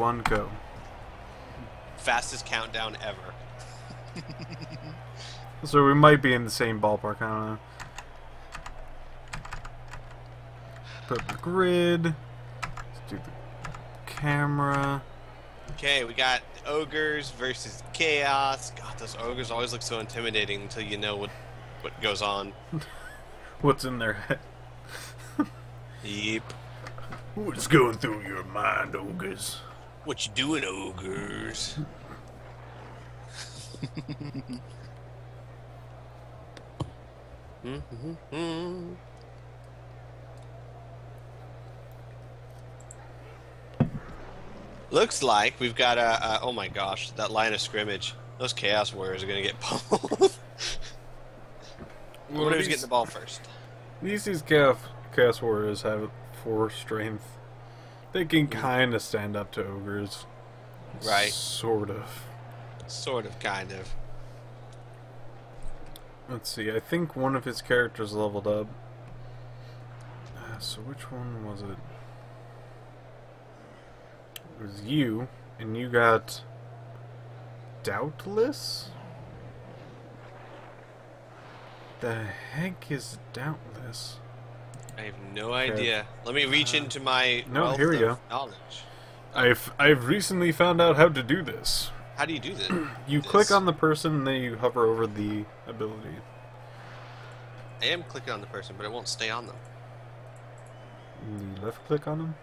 1, go. Fastest countdown ever. So we might be in the same ballpark, I don't know. Put the grid. Let's do the camera. Okay, we got ogres versus chaos. God, those ogres always look so intimidating until you know what goes on. What's in their head? Yep. What's going through your mind, ogres? What you doing, ogres? Looks like we've got a oh my gosh, that line of scrimmage. Those chaos warriors are gonna get pummeled. Well, Who's getting the ball first? These chaos warriors have 4 strength. They can kind of stand up to ogres. Right. Sort of. Sort of, kind of. Let's see, I think one of his characters leveled up. So which one was it? It was you, and you got Doubtless? The heck is Doubtless? I have no idea. Let me reach into my wealth here we of go. knowledge. I've recently found out how to do this. How do you do this? You click on the person and then you hover over the ability. I am clicking on the person, but it won't stay on them. You left click on them?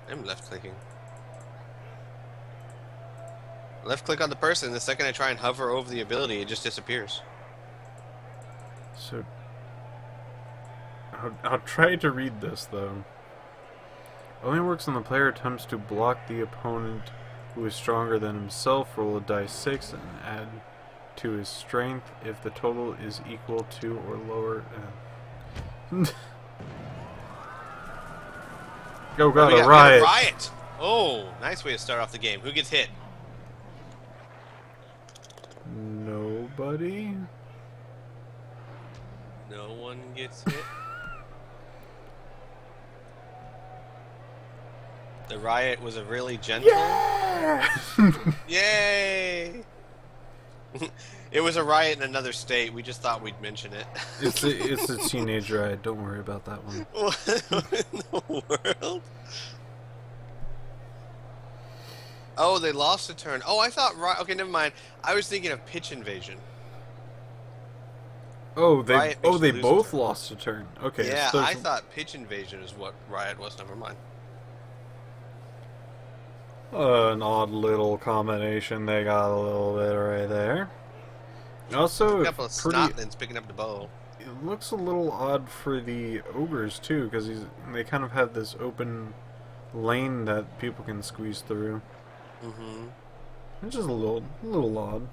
I'm left clicking. Left click on the person, the second I try and hover over the ability, it just disappears. So, I'll try to read this though. Only works when the player attempts to block the opponent who is stronger than himself. Roll a die 6 and add to his strength if the total is equal to or lower. Oh god, we a riot! A riot! Oh, nice way to start off the game. Who gets hit? Nobody? No one gets hit. The riot was a really gentle. Yeah! Yay! It was a riot in another state. We just thought we'd mention it. It's a teenage riot. Don't worry about that one. What in the world? Oh, they lost a turn. Oh, I thought okay, never mind. I was thinking of pitch invasion. Oh, they they both lost a turn. Okay. Yeah, so I thought pitch invasion is what riot was. Never mind. An odd little combination they got a little bit right there. Also, a couple of snotlings picking up the bow. It looks a little odd for the ogres too, because they kind of have this open lane that people can squeeze through. Mm-hmm. It's just a little odd.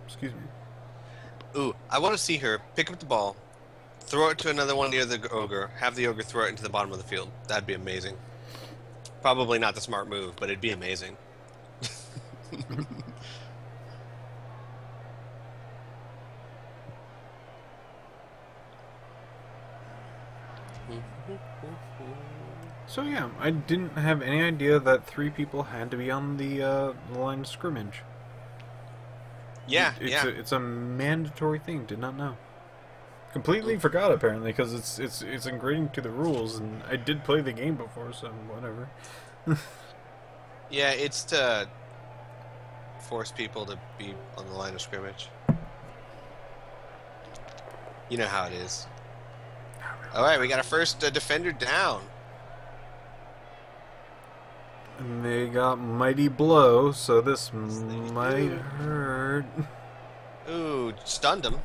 Excuse me. Ooh, I want to see her pick up the ball, throw it to another one near the ogre, have the ogre throw it into the bottom of the field. That'd be amazing. Probably not the smart move, but it'd be amazing. So yeah, I didn't have any idea that 3 people had to be on the line of scrimmage. Yeah, It's a mandatory thing. Did not know. Completely forgot apparently because it's ingrained to the rules, and I did play the game before, so whatever. Yeah, it's to force people to be on the line of scrimmage. You know how it is. All right, we got our first defender down. And they got mighty blow, so this might hurt. Ooh, stunned him.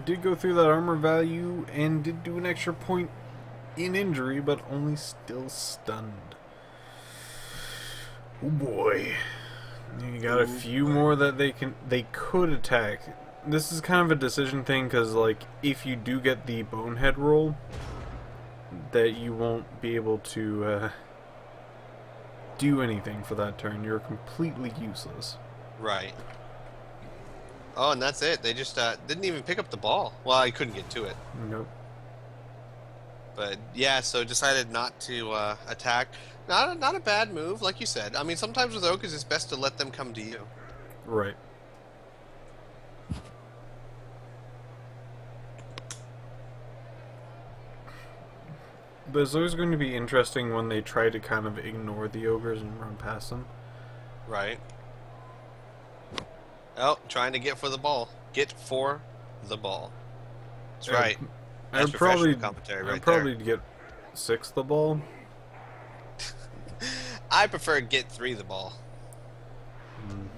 Did go through that armor value and did do an extra point in injury, but only still stunned. Oh boy. You got a few more that they could attack. This is kind of a decision thing, because like if you do get the bonehead roll, that you won't be able to do anything for that turn. You're completely useless. Right. Oh, and that's it. They just didn't even pick up the ball. Well, I couldn't get to it. Nope. But yeah, so decided not to attack. Not a bad move, like you said. I mean, sometimes with ogres, it's best to let them come to you. Right. But it's always going to be interesting when they try to kind of ignore the ogres and run past them. Right. Oh, trying to get for the ball. Get for the ball. That's right. That's professional commentary right I'd probably get 6 the ball. I prefer get 3 the ball.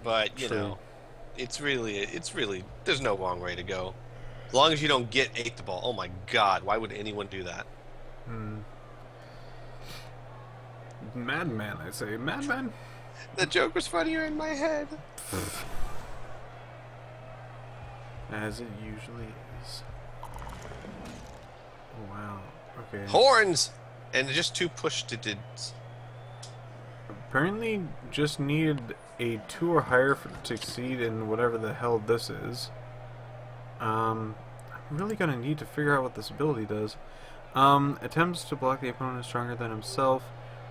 But, you know, it's really, there's no wrong way to go. As long as you don't get 8 the ball. Oh my god, why would anyone do that? Madman, I say. Madman? The joke was funnier in my head. As it usually is. Wow. Okay. Horns! And just 2 push-to-dids. Apparently just needed a 2 or higher to succeed in whatever the hell this is. I'm really gonna need to figure out what this ability does. Attempts to block the opponent stronger than himself,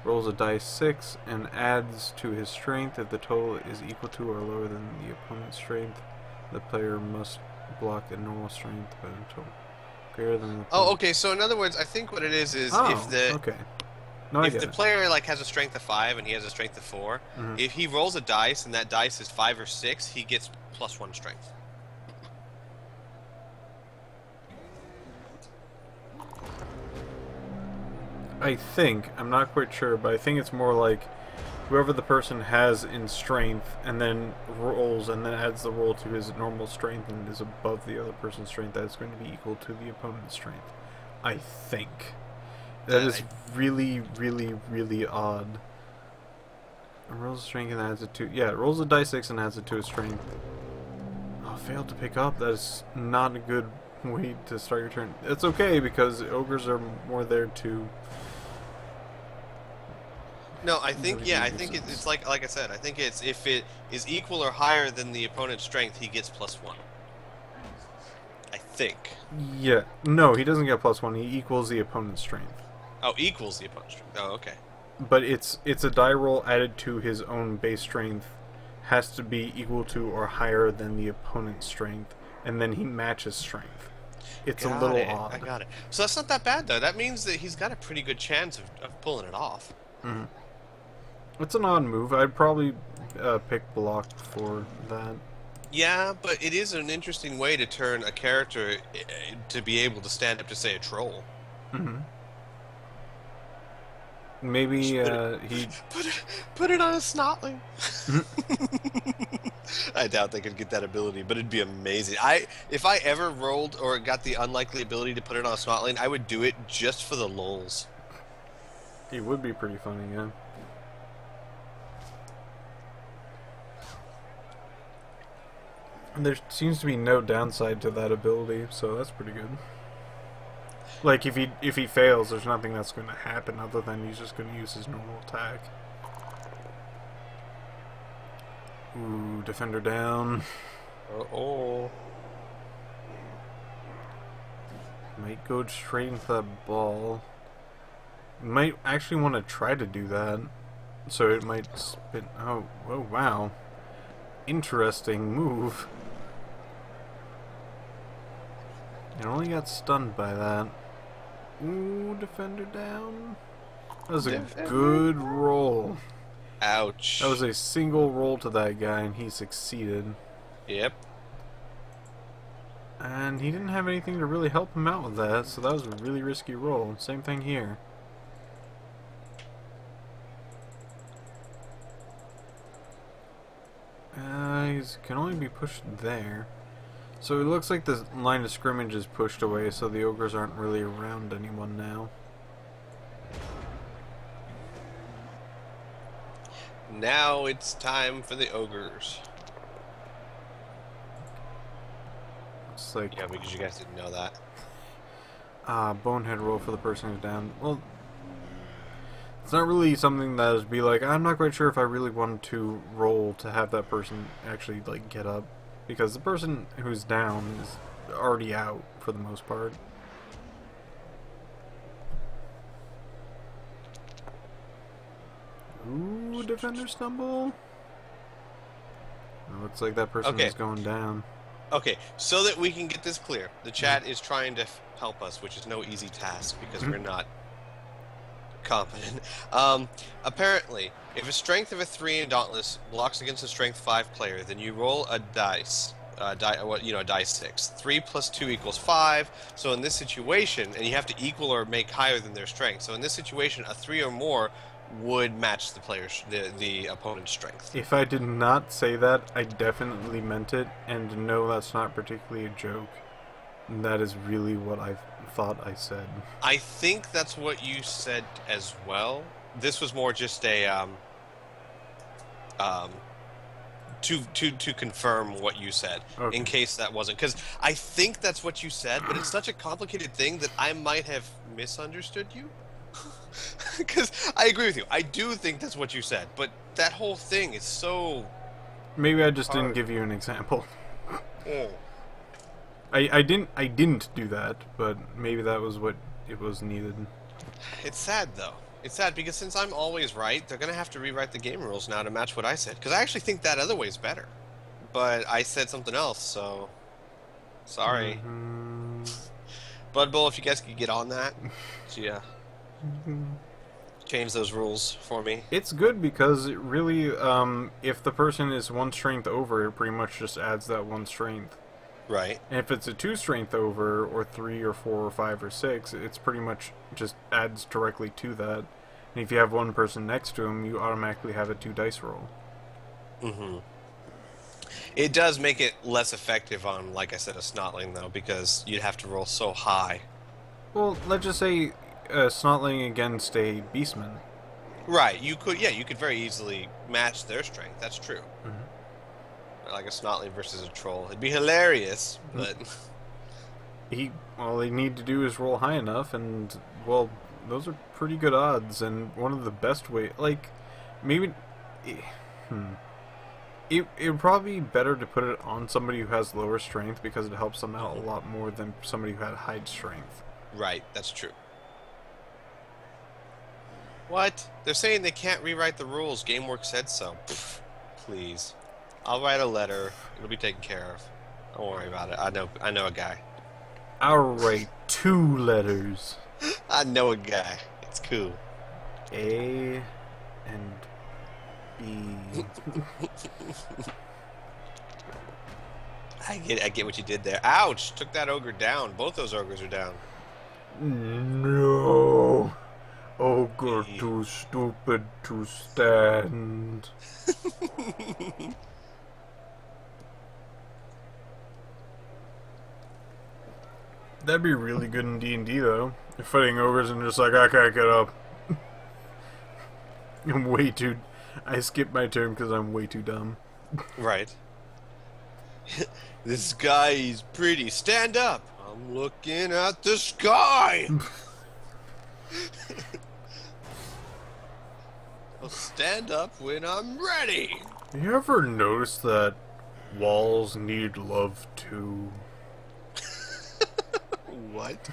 rolls a dice 6, and adds to his strength. If the total is equal to or lower than the opponent's strength, the player must block a normal strength by the total greater than the Oh, okay, so in other words, I think what it is if the... okay. No, if the player like has a strength of 5 and he has a strength of 4, if he rolls a dice and that dice is 5 or 6, he gets +1 strength. I think, I'm not quite sure, but I think it's more like whoever the person has in strength and then rolls and then adds the roll to his normal strength and is above the other person's strength, that's going to be equal to the opponent's strength. I think. That is really, really, really odd. It rolls a strength and adds it to... Yeah, it rolls a die 6 and adds it to his strength. Oh, failed to pick up. That is not a good way to start your turn. It's okay, because ogres are more there to... No, I think, yeah, I think it's like I said, I think it's if it is equal or higher than the opponent's strength, he gets +1. I think. Yeah. No, he doesn't get +1. He equals the opponent's strength. Oh, equals the opponent's strength. Oh, okay. But it's a die roll added to his own base strength has to be equal to or higher than the opponent's strength, and then he matches strength. It's a little odd. I got it. So that's not that bad, though. That means that he's got a pretty good chance of pulling it off. It's an odd move. I'd probably pick block for that. Yeah, but it is an interesting way to turn a character to be able to stand up to, say, a troll. Maybe he put it on a snotling. I doubt they could get that ability, but it'd be amazing. If I ever rolled or got the unlikely ability to put it on a snotling, I would do it just for the lulz. It would be pretty funny, yeah. And there seems to be no downside to that ability, so that's pretty good. Like, if he fails, there's nothing that's going to happen other than he's just going to use his normal attack. Ooh, defender down. Uh-oh. Might go straight into that ball. Might actually want to try to do that. So it might spin... Oh, wow. Interesting move. It only got stunned by that. Ooh, defender down. That was a good roll. Ouch. That was a single roll to that guy, and he succeeded. Yep. And he didn't have anything to really help him out with that, so that was a really risky roll. Same thing here. He can only be pushed there. So it looks like the line of scrimmage is pushed away, so the ogres aren't really around anyone now. Now it's time for the ogres. It's like... Yeah, because you guys didn't know that. Bonehead roll for the person who's down. Well, it's not really something that would be like, I'm not quite sure if I really wanted to roll to have that person actually, like, get up. Because the person who's down is already out, for the most part. Ooh, defender stumble. It looks like that person is going down. Okay, so that we can get this clear, the chat is trying to help us, which is no easy task because we're not competent. Apparently, if a strength of a 3 in Dauntless blocks against a strength 5 player, then you roll a dice. A dice 6. 3 plus 2 equals 5. So in this situation, and you have to equal or make higher than their strength. So in this situation, a 3 or more would match the opponent's strength. If I did not say that, I definitely meant it, and no, that's not particularly a joke. That is really what I thought I said. I think that's what you said as well. This was more just a to confirm what you said, okay. In case that wasn't, because I think that's what you said, but it's such a complicated thing that I might have misunderstood you. Because I agree with you, I do think that's what you said, but that whole thing is so. Maybe I just didn't give you an example. Oh. I didn't do that, but maybe that was what it was needed. It's sad though. It's sad because since I'm always right, they're gonna have to rewrite the game rules now to match what I said. Because I actually think that other way is better, but I said something else, so sorry. Blood Bowl, if you guys could get on that, yeah, change those rules for me. It's good because it really, if the person is 1 strength over, it pretty much just adds that 1 strength. Right. And if it's a 2 strength over, or 3 or 4 or 5 or 6, it's pretty much just adds directly to that. And if you have one person next to him, you automatically have a 2 dice roll. Mm-hmm. It does make it less effective on, like I said, a Snotling, though, because you'd have to roll so high. Well, let's just say a Snotling against a Beastman. Right. You could very easily match their strength. That's true. Mm-hmm. Like a Snotling versus a Troll. It'd be hilarious, but... All they need to do is roll high enough, and, well, those are pretty good odds, and one of the best way... Like, maybe... It would probably be better to put it on somebody who has lower strength, because it helps them out a lot more than somebody who had high strength. Right, that's true. What? They're saying they can't rewrite the rules. GameWorks said so. Pfft, please. I'll write a letter. It'll be taken care of. Don't worry about it. I know a guy. I'll write 2 letters. I know a guy. It's cool. A and B. I get what you did there. Ouch! Took that ogre down. Both those ogres are down. No. Ogre too stupid to stand. That'd be really good in D&D, though. You're fighting ogres and just like, I can't get up. I skipped my turn because I'm way too dumb. Right. This guy is pretty. Stand up. I'm looking at the sky. I'll stand up when I'm ready. You ever notice that walls need love too? What?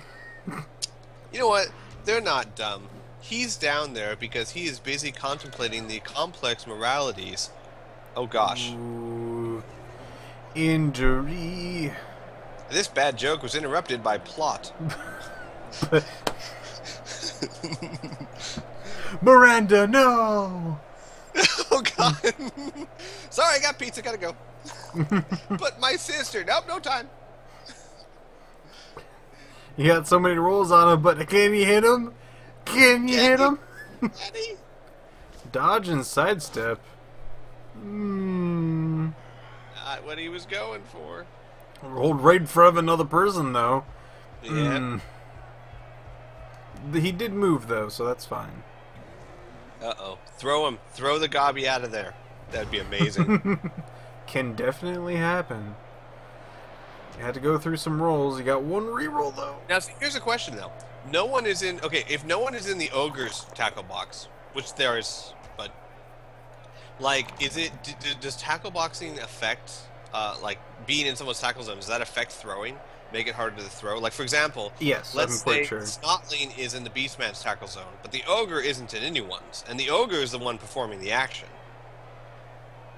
You know what? They're not dumb. He's down there because he is busy contemplating the complex moralities. Oh gosh. Ooh, injury. This bad joke was interrupted by plot. Miranda, no! Oh god. Sorry, I got pizza, gotta go. But my sister, nope, no time. You got so many rolls on him, but can you hit him? Can you hit him? Dodge and sidestep. Not what he was going for. Rolled right in front of another person, though. Yeah. He did move, though, so that's fine. Uh-oh. Throw him. Throw the gobby out of there. That'd be amazing. Can definitely happen. You had to go through some rolls. You got 1 reroll, though. Now, see, here's a question, though. No one is in... Okay, if no one is in the ogre's tackle box, which there is, but... Like, is it... Does tackle boxing affect... like, being in someone's tackle zone, does that affect throwing? make it harder to throw? Like, for example, Yes, I'm let's quite say sure. Snotling is in the Beastman's tackle zone, but the Ogre isn't in anyone's, and the Ogre is the one performing the action.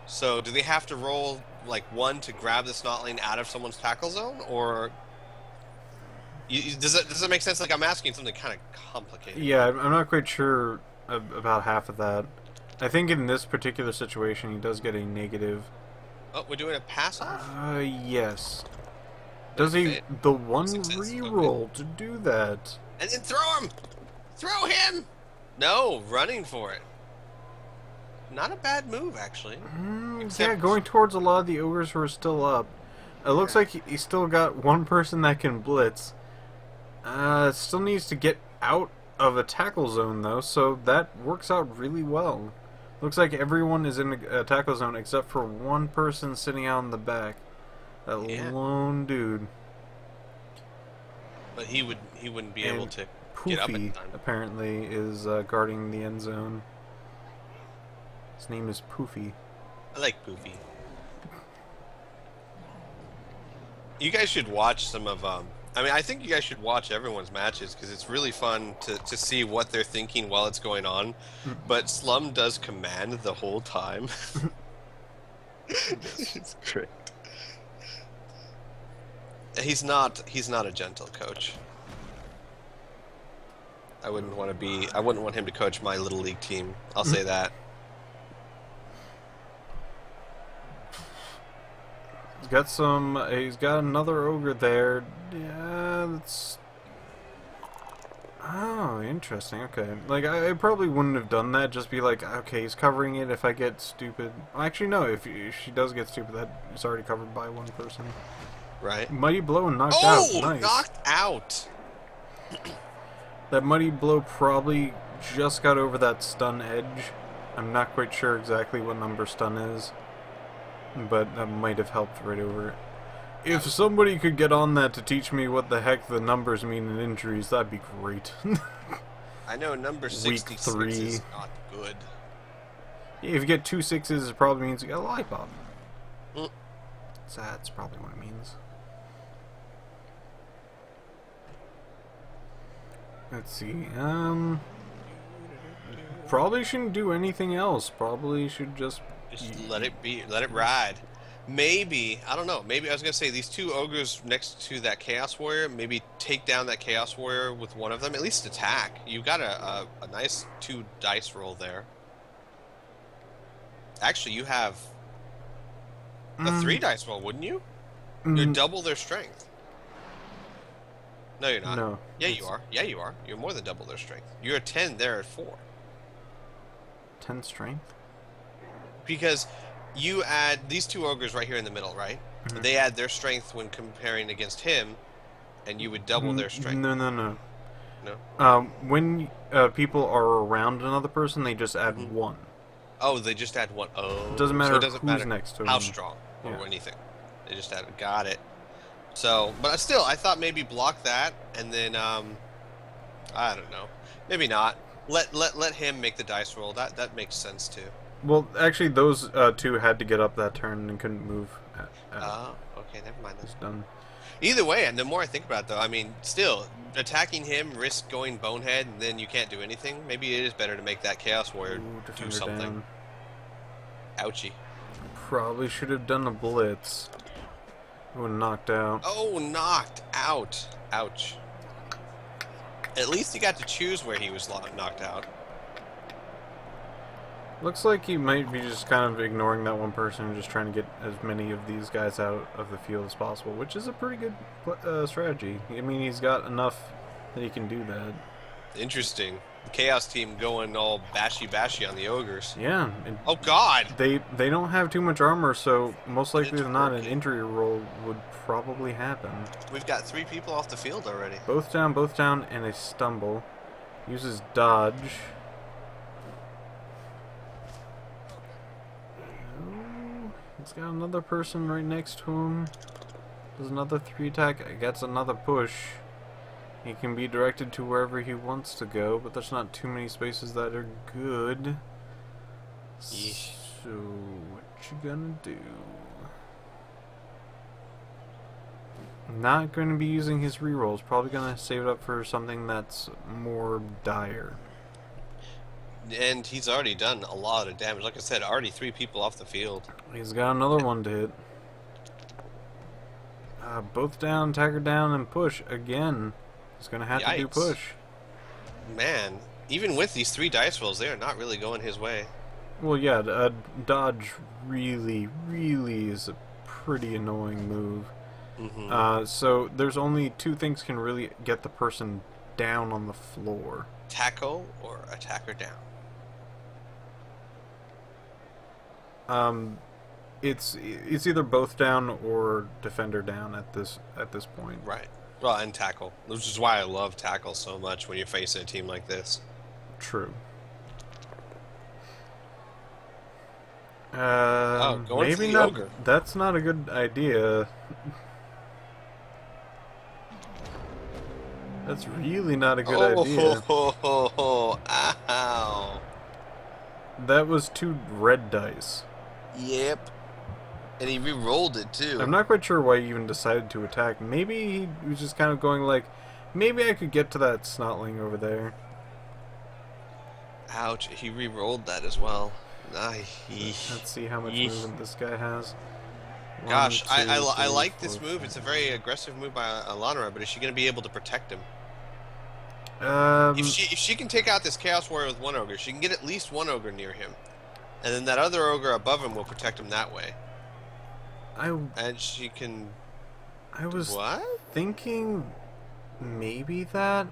So, do they have to roll, like, 1 to grab the Snotling out of someone's tackle zone, or... does that make sense? Like, I'm asking something kind of complicated. Yeah, I'm not quite sure about half of that. I think in this particular situation, he does get a negative. Oh, we're doing a pass-off? Yes. Does he the one re-roll to do that? And then throw him! Throw him! No, running for it. Not a bad move, actually. Yeah, going towards a lot of the ogres who are still up. It looks like he's still got one person that can blitz. Still needs to get out of a tackle zone, though, so that works out really well. Looks like everyone is in a tackle zone except for one person sitting out in the back. That lone dude. But he wouldn't be able to Poofy, get up in time. Apparently, is guarding the end zone. His name is Poofy. I like Poofy. You guys should watch some of I mean, I think you guys should watch everyone's matches because it's really fun to see what they're thinking while it's going on. But Slum does command the whole time. It's great. He's not a gentle coach. I wouldn't want him to coach my little league team. I'll say that. He's got another ogre there. Yeah, that's... Oh, interesting, okay. Like, I probably wouldn't have done that, just be like, okay, he's covering it if I get stupid. Actually, no, if she does get stupid, that is already covered by one person. Right. Mighty Blow and knocked out. Nice. Knocked out! That Mighty Blow probably just got over that stun edge. I'm not quite sure exactly what number stun is, but that might have helped right over it. If somebody could get on that to teach me what the heck the numbers mean in injuries, that'd be great. I know number 66 is not good. Yeah, if you get 2 6s, it probably means you got a lollipop. Mm. So that's probably what it means. Let's see. Probably shouldn't do anything else. Probably should just let it be. Let it ride. Maybe, I don't know, maybe I was going to say these two ogres next to that Chaos Warrior, maybe take down that Chaos Warrior with one of them, at least attack. You got a nice 2 dice roll there. Actually, you have a 3 dice roll, wouldn't you? You're double their strength. No, you're not. No. Yeah, you are. Yeah, you are. You're more than double their strength. You're at 10, they're at 4. 10 strength? Because you add these 2 ogres right here in the middle, right? Mm-hmm. They add their strength when comparing against him, and you would double their strength. No. No? When people are around another person, they just add 1. Oh, they just add 1. Oh. It doesn't matter so it doesn't matter next to how them. strong or anything. They just add. Got it. So, but still, I thought maybe block that, and then I don't know, maybe not. Let him make the dice roll. That makes sense too. Well, actually, those 2 had to get up that turn and couldn't move. Oh, okay, never mind. It's done. Either way, and the more I think about it, though, I mean, still attacking him, risk going bonehead, and then you can't do anything. Maybe it is better to make that Chaos Warrior do something. Down. Ouchie. Probably should have done a blitz. Would have knocked out. Oh, knocked out. Ouch. At least he got to choose where he was knocked out. Looks like he might be just kind of ignoring that one person and just trying to get as many of these guys out of the field as possible, which is a pretty good strategy. I mean, he's got enough that he can do that. Interesting. The Chaos team going all bashy on the ogres. Yeah. Oh, God! They don't have too much armor, so most likely than not, an injury roll would probably happen. We've got 3 people off the field already. Both down, and a stumble. Uses dodge. He's got another person right next to him. Does another 3 attack. Gets another push. He can be directed to wherever he wants to go, but there's not too many spaces that are good. Yeesh. So, what you gonna do? Not going to be using his rerolls. Probably going to save it up for something that's more dire. And he's already done a lot of damage. Like I said, already 3 people off the field. He's got another one to hit. Both down, Taggart down, and push again. He's going to have to do push. Man, even with these 3 dice rolls, they are not really going his way. Well, yeah, dodge really is a pretty annoying move. So there's only 2 things can really get the person down on the floor. Tackle or attacker down. It's either both down or defender down at this point. Right. Well, and tackle, which is why I love tackle so much when you're facing a team like this. True. Going maybe for the not. ogre. That's not a good idea. That's really not a good idea. Ow. That was 2 red dice. Yep. And he re-rolled it too. I'm not quite sure why he even decided to attack. Maybe he was just kind of going like, maybe I could get to that snotling over there. Ouch, he re-rolled that as well. Let's see how much movement this guy has. Gosh, I like this move. It's a very aggressive move by Allaunira, but is she going to be able to protect him? If she can take out this Chaos Warrior with 1 ogre, she can get at least 1 ogre near him. And then that other ogre above him will protect him that way. And she can... I was thinking maybe that,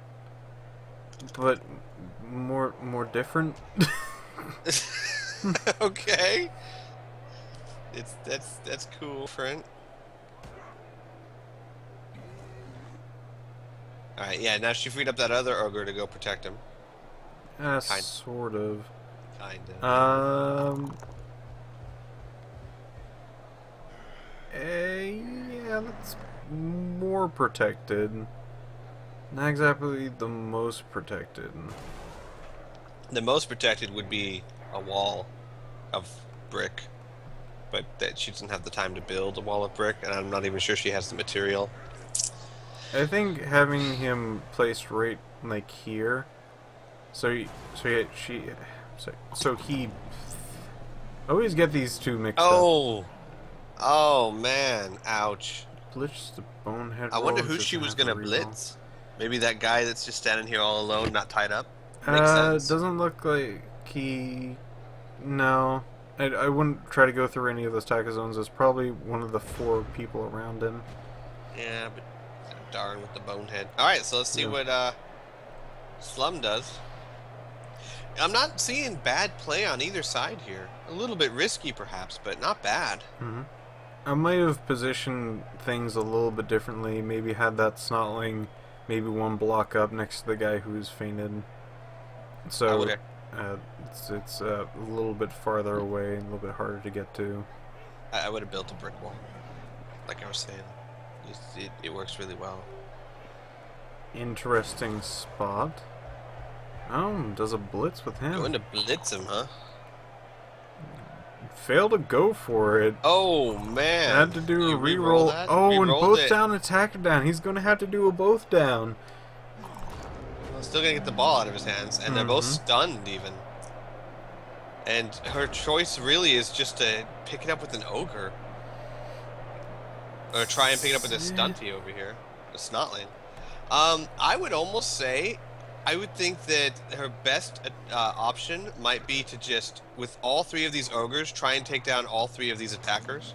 but more different. Okay. That's cool, friend. Alright, yeah, now she freed up that other ogre to go protect him. Sort of. Kinda. Yeah, that's more protected. Not exactly the most protected. The most protected would be a wall of brick. But that she doesn't have the time to build a wall of brick, and I'm not even sure she has the material. I think having him placed right like here, so he always get these 2 mixed up. Oh man, ouch. Blitz the bonehead. I wonder who she was gonna blitz. Maybe that guy that's just standing here all alone, not tied up. Makes sense. Doesn't look like he. No. I wouldn't try to go through any of those tackle zones. It's probably one of the 4 people around him. Yeah, but darn with the bonehead. Alright, so let's see what Slum does. I'm not seeing bad play on either side here. A little bit risky perhaps, but not bad. I might have positioned things a little bit differently. Maybe had that snotling maybe 1 block up next to the guy who's fainted. So it's a little bit farther away, a little bit harder to get to. I would have built a brick wall, like I was saying. It works really well. Interesting spot. Oh, does a blitz with him. Going to blitz him, huh? Failed to go for it. Oh, man. Had to do a reroll. Oh, and both down, attacker down. He's going to have to do a both down. Well, still going to get the ball out of his hands, and they're both stunned, even. And her choice really is just to pick it up with an ogre. Or try and pick it up with a stunty over here. A snotling. I would almost say, I would think that her best option might be to just, with all 3 of these ogres, try and take down all 3 of these attackers.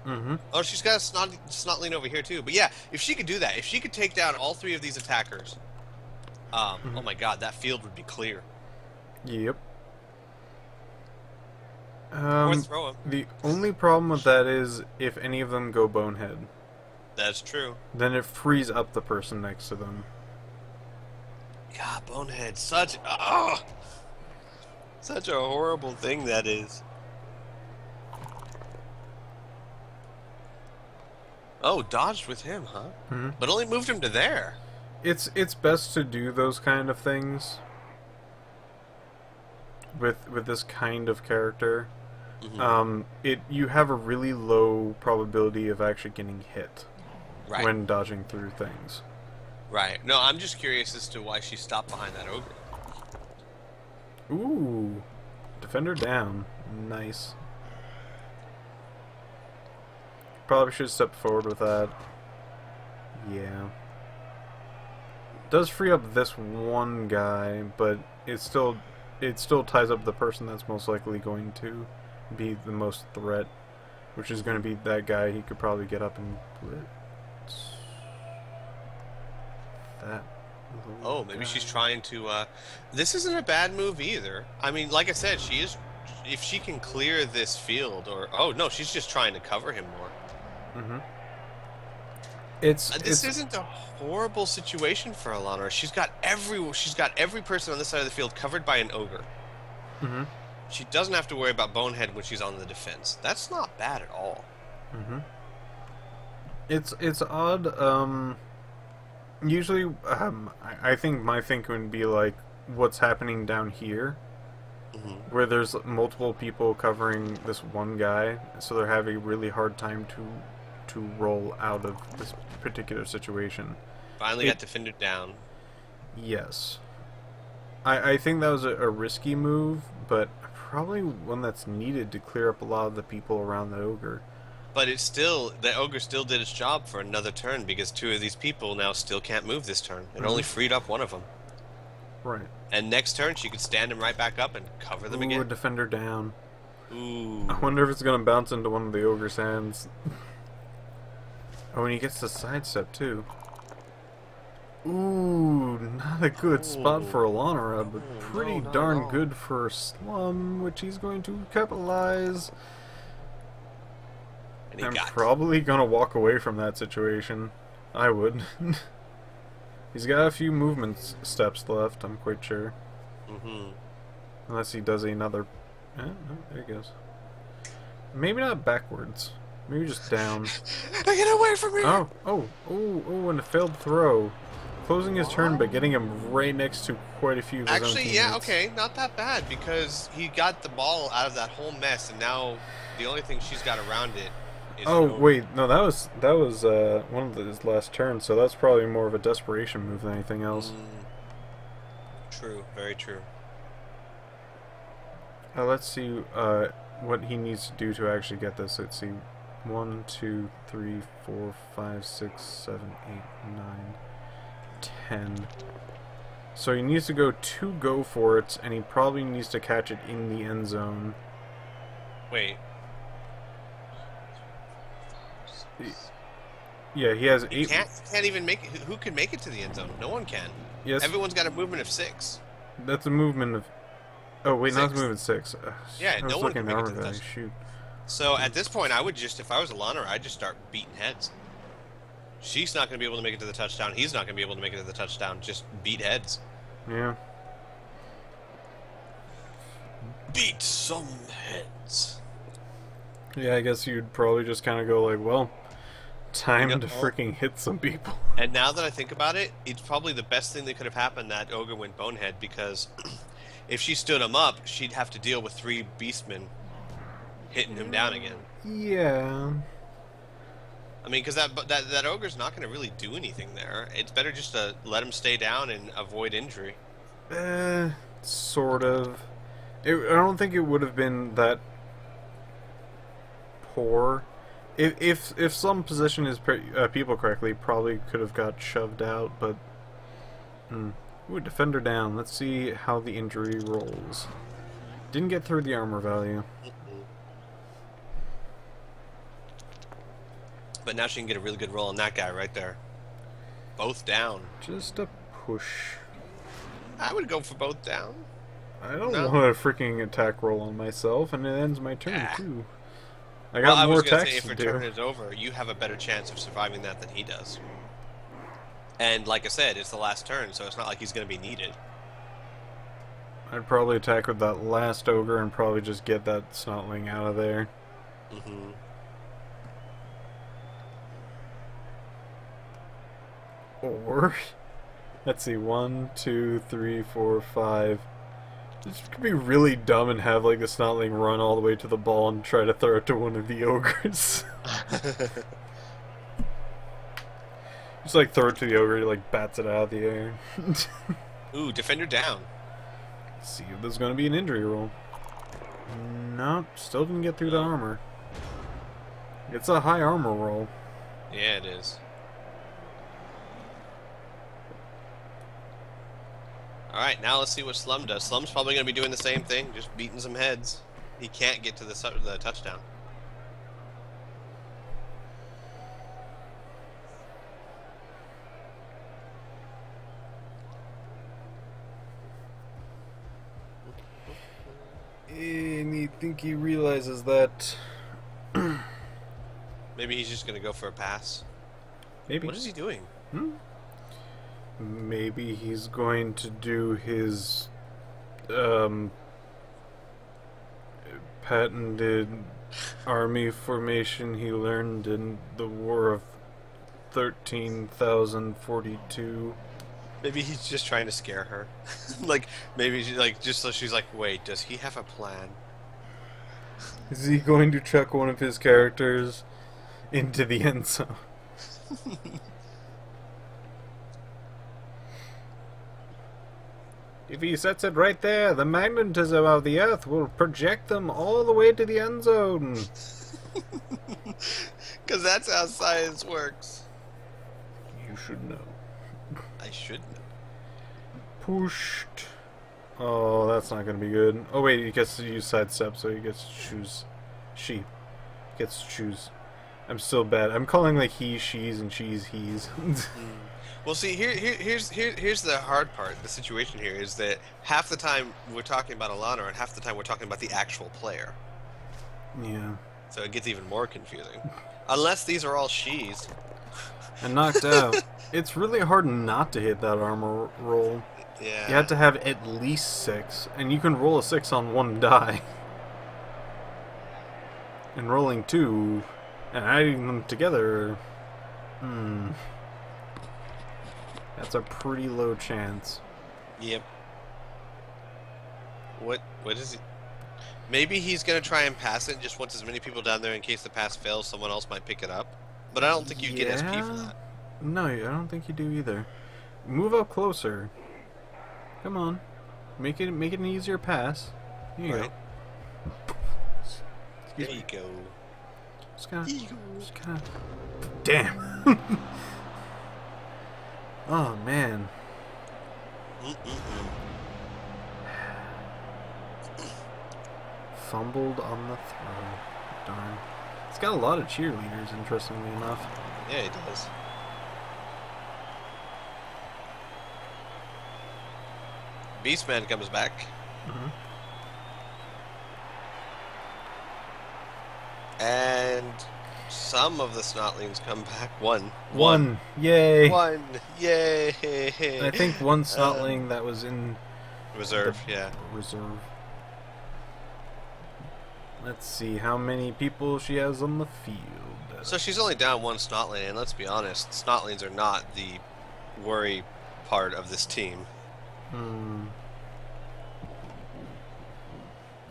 Oh, she's got a snotling over here too. But yeah, if she could do that, if she could take down all 3 of these attackers, oh my god, that field would be clear. Yep. Or throw him. The only problem with that is if any of them go bonehead. That's true. Then it frees up the person next to them. God, bonehead, such a horrible thing that is. Oh, dodged with him, huh? But only moved him to there. It's best to do those kind of things with this kind of character. Mm-hmm. You have a really low probability of actually getting hit. Right. when dodging through things. Right. No, I'm just curious as to why she stopped behind that ogre. Ooh. Defender down. Nice. Probably should step forward with that. Yeah. Does free up this one guy, but it still ties up the person that's most likely going to be the most threat, which is going to be that guy. He could probably get up and blitz that. Oh, maybe she's trying to. This isn't a bad move either. I mean, like I said, she is. If she can clear this field, or oh no, she's just trying to cover him more. Mm-hmm. This isn't a horrible situation for Allaunira. She's got every person on this side of the field covered by an ogre. Mm-hmm. She doesn't have to worry about Bonehead when she's on the defense. That's not bad at all. Mm-hmm. It's odd. Usually, I think my thinking would be like what's happening down here, where there's multiple people covering this one guy, so they're having a really hard time to roll out of this particular situation. Finally got defended down. Yes. I think that was a risky move, but probably one that's needed to clear up a lot of the people around the ogre. But it's still, the ogre still did its job for another turn, because two of these people now still can't move this turn. It only freed up one of them. Right. And next turn she could stand him right back up and cover them again. Ooh, a defender down. Ooh. I wonder if it's going to bounce into one of the ogre's hands. Oh, and he gets the sidestep too. Ooh, not a good spot for Allaunira, but pretty darn good for Slum, which he's going to capitalize. And I'm probably going to walk away from that situation. I would. He's got a few movement steps left, I'm quite sure. Unless he does another... no, there he goes. Maybe not backwards. Maybe just down. Get away from me! Oh, and a failed throw. Closing his turn, but getting him right next to quite a few of his own teammates. Yeah, okay, not that bad, because he got the ball out of that whole mess, and now the only thing she's got around it is... Oh, wait, no, that was one of his last turns, so that's probably more of a desperation move than anything else. True, very true. Let's see what he needs to do to actually get this. Let's see. 1, 2, 3, 4, 5, 6, 7, 8, 9, 10. So he needs to go 2 go for it, and he probably needs to catch it in the end zone. Wait. Yeah, he has 8. He can't even make it. Who can make it to the end zone? No one can. Yes. Everyone's got a movement of 6. That's a movement of... Oh, wait, 6. not a movement 6. Yeah, no one can make it to the touchdown. Shoot. So at this point, I would just, if I was Allaunira, I'd just start beating heads. She's not going to be able to make it to the touchdown. He's not going to be able to make it to the touchdown. Just beat heads. Yeah. Beat some heads. Yeah, I guess you'd probably just kind of go like, well, time to freaking hit some people. And now that I think about it, it's probably the best thing that could have happened that ogre went bonehead, because if she stood him up, she'd have to deal with 3 beastmen hitting him down again. Yeah. I mean, because that ogre's not going to really do anything there. It's better just to let him stay down and avoid injury. Sort of. I don't think it would have been that poor. If some position his people correctly, probably could have got shoved out, but... Ooh, defender down. Let's see how the injury rolls. Didn't get through the armor value. But now she can get a really good roll on that guy right there. Both down. Just a push. I would go for both down. I don't want a freaking attack roll on myself, and it ends my turn too. I got more attacks to do. If her turn is over, you have a better chance of surviving that than he does. And like I said, it's the last turn, so it's not like he's going to be needed. I'd probably attack with that last ogre and probably just get that snotling out of there. Or, let's see, 1, 2, 3, 4, 5. This could be really dumb and have like the snotling run all the way to the ball and try to throw it to one of the ogres. Just like throw it to the ogre, he like bats it out of the air. Ooh, defender down. Let's see if there's gonna be an injury roll. Nope, still didn't get through the armor. It's a high armor roll. Yeah, it is. Alright, now let's see what Slum does. Slum's probably going to be doing the same thing, just beating some heads. He can't get to the touchdown. And you think he realizes that... Maybe he's just going to go for a pass. Maybe. What is he doing? Maybe he's going to do his patented army formation he learned in the War of 13,042. Maybe he's just trying to scare her. Like, maybe just so she's like, wait, does he have a plan? Is he going to chuck one of his characters into the end zone? If he sets it right there, the magnetism of the Earth will project them all the way to the end zone. Because that's how science works. You should know. I should know. Pushed. Oh, that's not going to be good. Oh, wait, he gets to use sidestep, so he gets to choose. She gets to choose. I'm still bad. I'm calling like he, she's, and she's, he's. Well, see, here's the hard part. The situation here is that half the time we're talking about Allaunira, and half the time we're talking about the actual player. Yeah. So it gets even more confusing. Unless these are all she's. And knocked out. It's really hard not to hit that armor roll. Yeah. You have to have at least 6, and you can roll a 6 on one die. And rolling 2, and adding them together, that's a pretty low chance. Yep. What is he? Maybe he's gonna try and pass it and just wants as many people down there in case the pass fails, someone else might pick it up. But I don't think you get SP for that. No, I don't think you do either. Move up closer. Come on. Make it an easier pass. Here you go. There you go. Just kinda... Damn. Oh, man. Fumbled on the throw. Darn. It's got a lot of cheerleaders, interestingly enough. Yeah, it does. Beastman comes back. And some of the Snotlings come back. One. Yay. One. Yay. I think one Snotling that was in reserve, yeah. Reserve. Let's see how many people she has on the field. So she's only down one Snotling, and let's be honest, Snotlings are not the worry part of this team.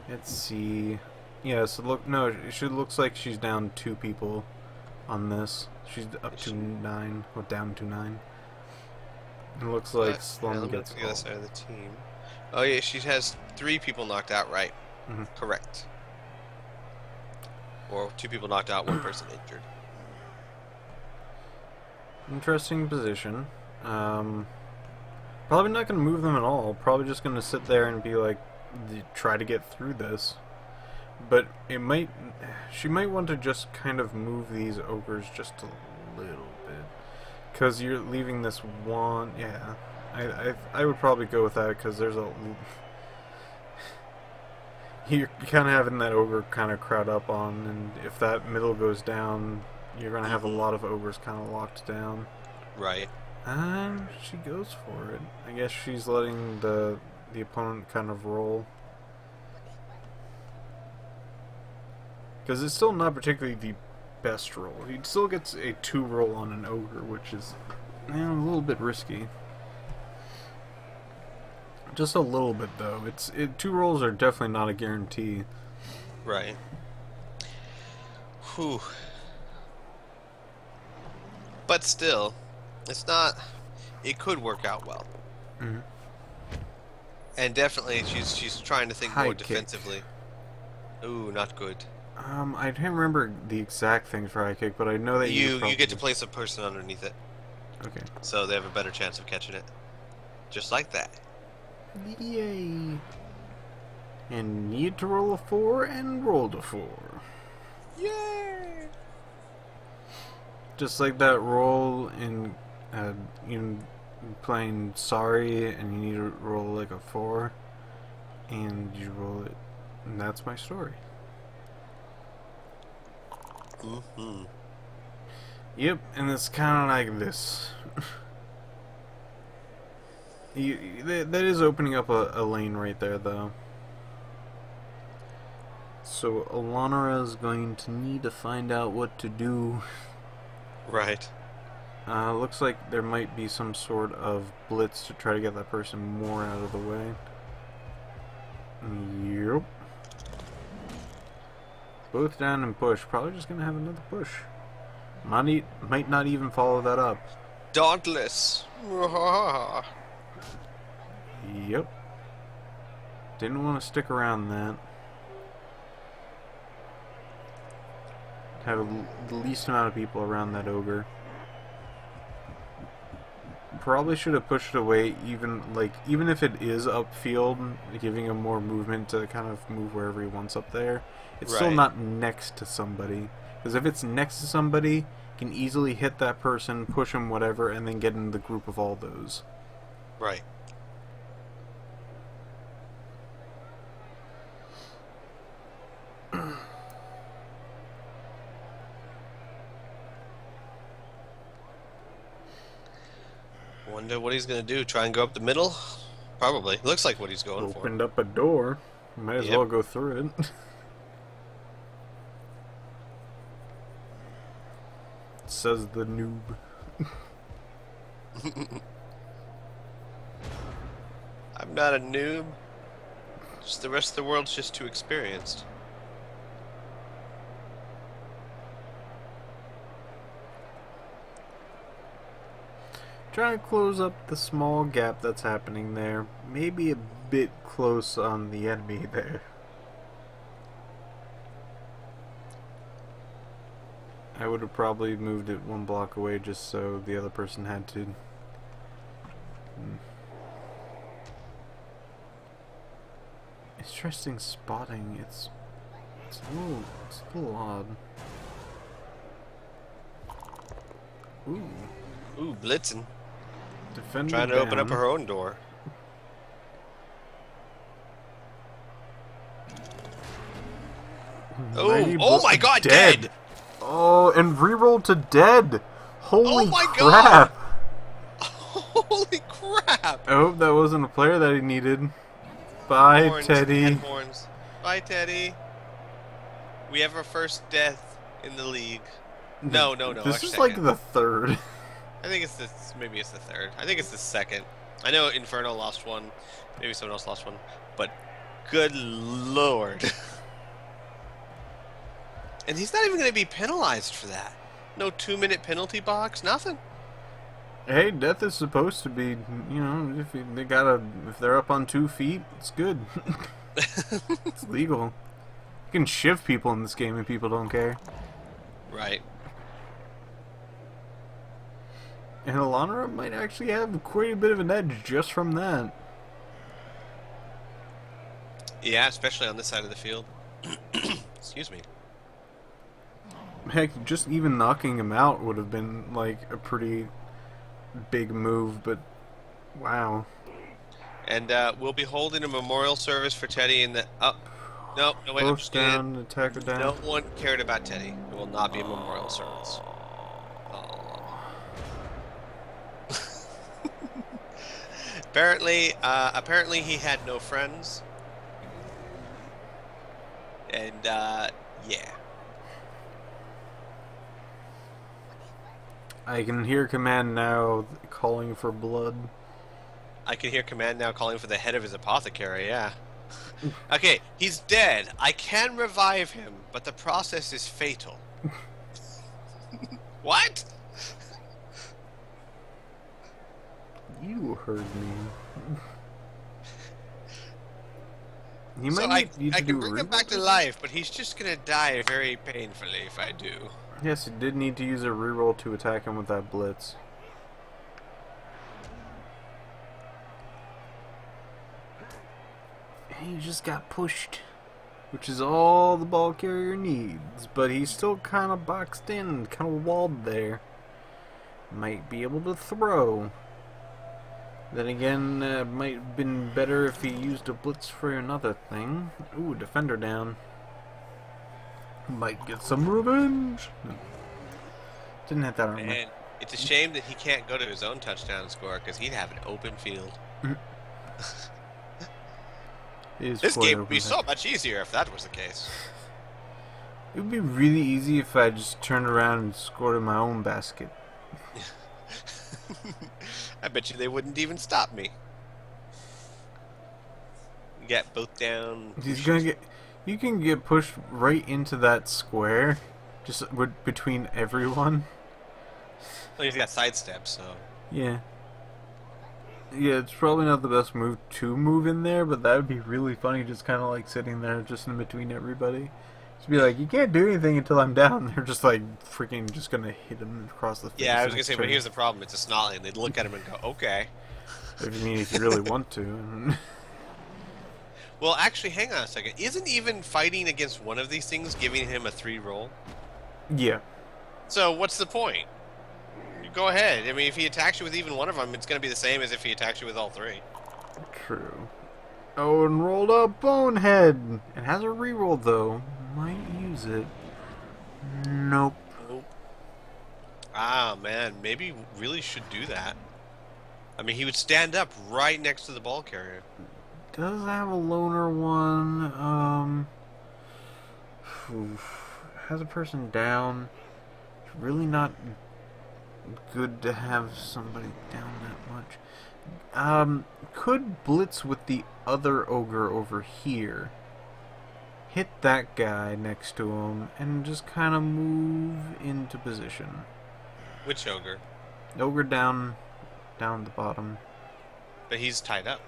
Let's see. Yeah, so look, no, it looks like she's down 2 people on this. She's up to 9, or down to 9. It looks like Slum gets the other side of the team. Oh yeah, she has 3 people knocked out, right? Correct. Or 2 people knocked out, 1 person injured. Interesting position. Probably not going to move them at all. Probably just going to sit there and be like, try to get through this. But it might, she might want to just kind of move these ogres just a little bit, because you're leaving this one. Yeah, I would probably go with that, because there's a, you're kind of having that ogre kind of crowd up on, and if that middle goes down, you're gonna have a lot of ogres kind of locked down. Right. And she goes for it. I guess she's letting the opponent kind of roll. Because it's still not particularly the best roll. He still gets a 2 roll on an ogre, which is a little bit risky. Just a little bit, though. 2 rolls are definitely not a guarantee. Right. Whew. But still, It's not. It could work out well. Mm-hmm. And definitely, she's trying to think High more kick. defensively. Ooh, not good. I can't remember the exact things for high kick, but I know that You get to place a person underneath it, Okay. so they have a better chance of catching it. Just like that. Yay! And need to roll a 4 and rolled a 4. Yay! Just like that roll in playing Sorry, and you need to roll like a 4, and you roll it, and that's my story. Mm-hmm. Yep, and it's kind of like this. That is opening up a lane right there, though. So Allaunira is going to need to find out what to do. Right. Looks like there might be some sort of blitz to try to get that person more out of the way. Yep. Both down and push. Probably just gonna have another push. Might not even follow that up. Dauntless. Yep. Didn't want to stick around that. Have the least amount of people around that ogre. Probably should have pushed away, even if it is upfield, giving him more movement to kind of move wherever he wants up there. It's still not next to somebody, because if it's next to somebody, you can easily hit that person, push him, whatever, and then get in the group of all those. Right. Wonder what he's gonna do. Try and go up the middle? Probably. Looks like what he's going for. Opened up a door. Might as well go through it. Says the noob. I'm not a noob. Just the rest of the world's just too experienced. Trying to close up the small gap that's happening there. Maybe a bit close on the enemy there. I would have probably moved it one block away just so the other person had to. Interesting spotting. It's a little odd. Ooh, blitzing. Defender Trying to down. open up her own door. Oh my god, dead! Oh, and reroll to dead! Holy my crap! God. Holy crap! I hope that wasn't a player that he needed. Bye, Horns, Teddy. head horns. Bye, Teddy. We have our first death in the league. No. This is like the third. I think it's maybe it's the third. I think it's the second. I know Inferno lost one. Maybe someone else lost one. But good lord. And he's not even going to be penalized for that. No 2-minute penalty box, nothing. Hey, death is supposed to be, you know, if they're up on 2 feet, it's good. It's legal. You can shiv people in this game and people don't care. Right. And Allaunira might actually have quite a bit of an edge just from that. Yeah, especially on this side of the field. Excuse me. Heck, just even knocking him out would have been, like, a pretty big move, but wow. And we'll be holding a memorial service for Teddy in the... No, wait, I'm just down, attacker down. No one cared about Teddy. It will not be a memorial service. Apparently he had no friends. And, yeah. I can hear command now calling for blood. I can hear command now calling for the head of his apothecary, yeah. Okay, he's dead. I can revive him, but the process is fatal. What? You heard me. You So might need I to can do bring a him back to life, but he's just gonna die very painfully if I do. Yes, you did need to use a reroll to attack him with that blitz. He just got pushed, which is all the ball carrier needs, but he's still kind of boxed in, kind of walled there. Might be able to throw. Then again, might have been better if he used a blitz for another thing. Ooh, defender down. Might get some revenge. No. Didn't hit that armor. Man, it's a shame that he can't go to his own touchdown score because he'd have an open field. This game would be so much easier if that was the case. It would be really easy if I just turned around and scored in my own basket. I bet you they wouldn't even stop me. You got both down. He's gonna get. You can get pushed right into that square, just between everyone. Well, he's got sidestep, so. Yeah. Yeah, it's probably not the best move to move in there, but that would be really funny, just kind of like sitting there just in between everybody. Just be like, you can't do anything until I'm down. They're just like freaking just gonna hit him across the face. Yeah, I was gonna say, but here's the problem: it's a snotling. They'd look at him and go, "Okay." If you really want to. Well, actually, hang on a second. Isn't even fighting against one of these things giving him a 3 roll? Yeah. So what's the point? You go ahead. I mean, if he attacks you with even one of them, it's going to be the same as if he attacks you with all 3. True. Oh, and rolled up Bonehead. It has a reroll though. Might use it. Nope. Ah, man. Maybe really should do that. I mean, he would stand up right next to the ball carrier. Does have a loner one. Has a person down. It's really not good to have somebody down that much. Could blitz with the other ogre over here. Hit that guy next to him and just kind of move into position. Which ogre? Ogre down at the bottom. But he's tied up.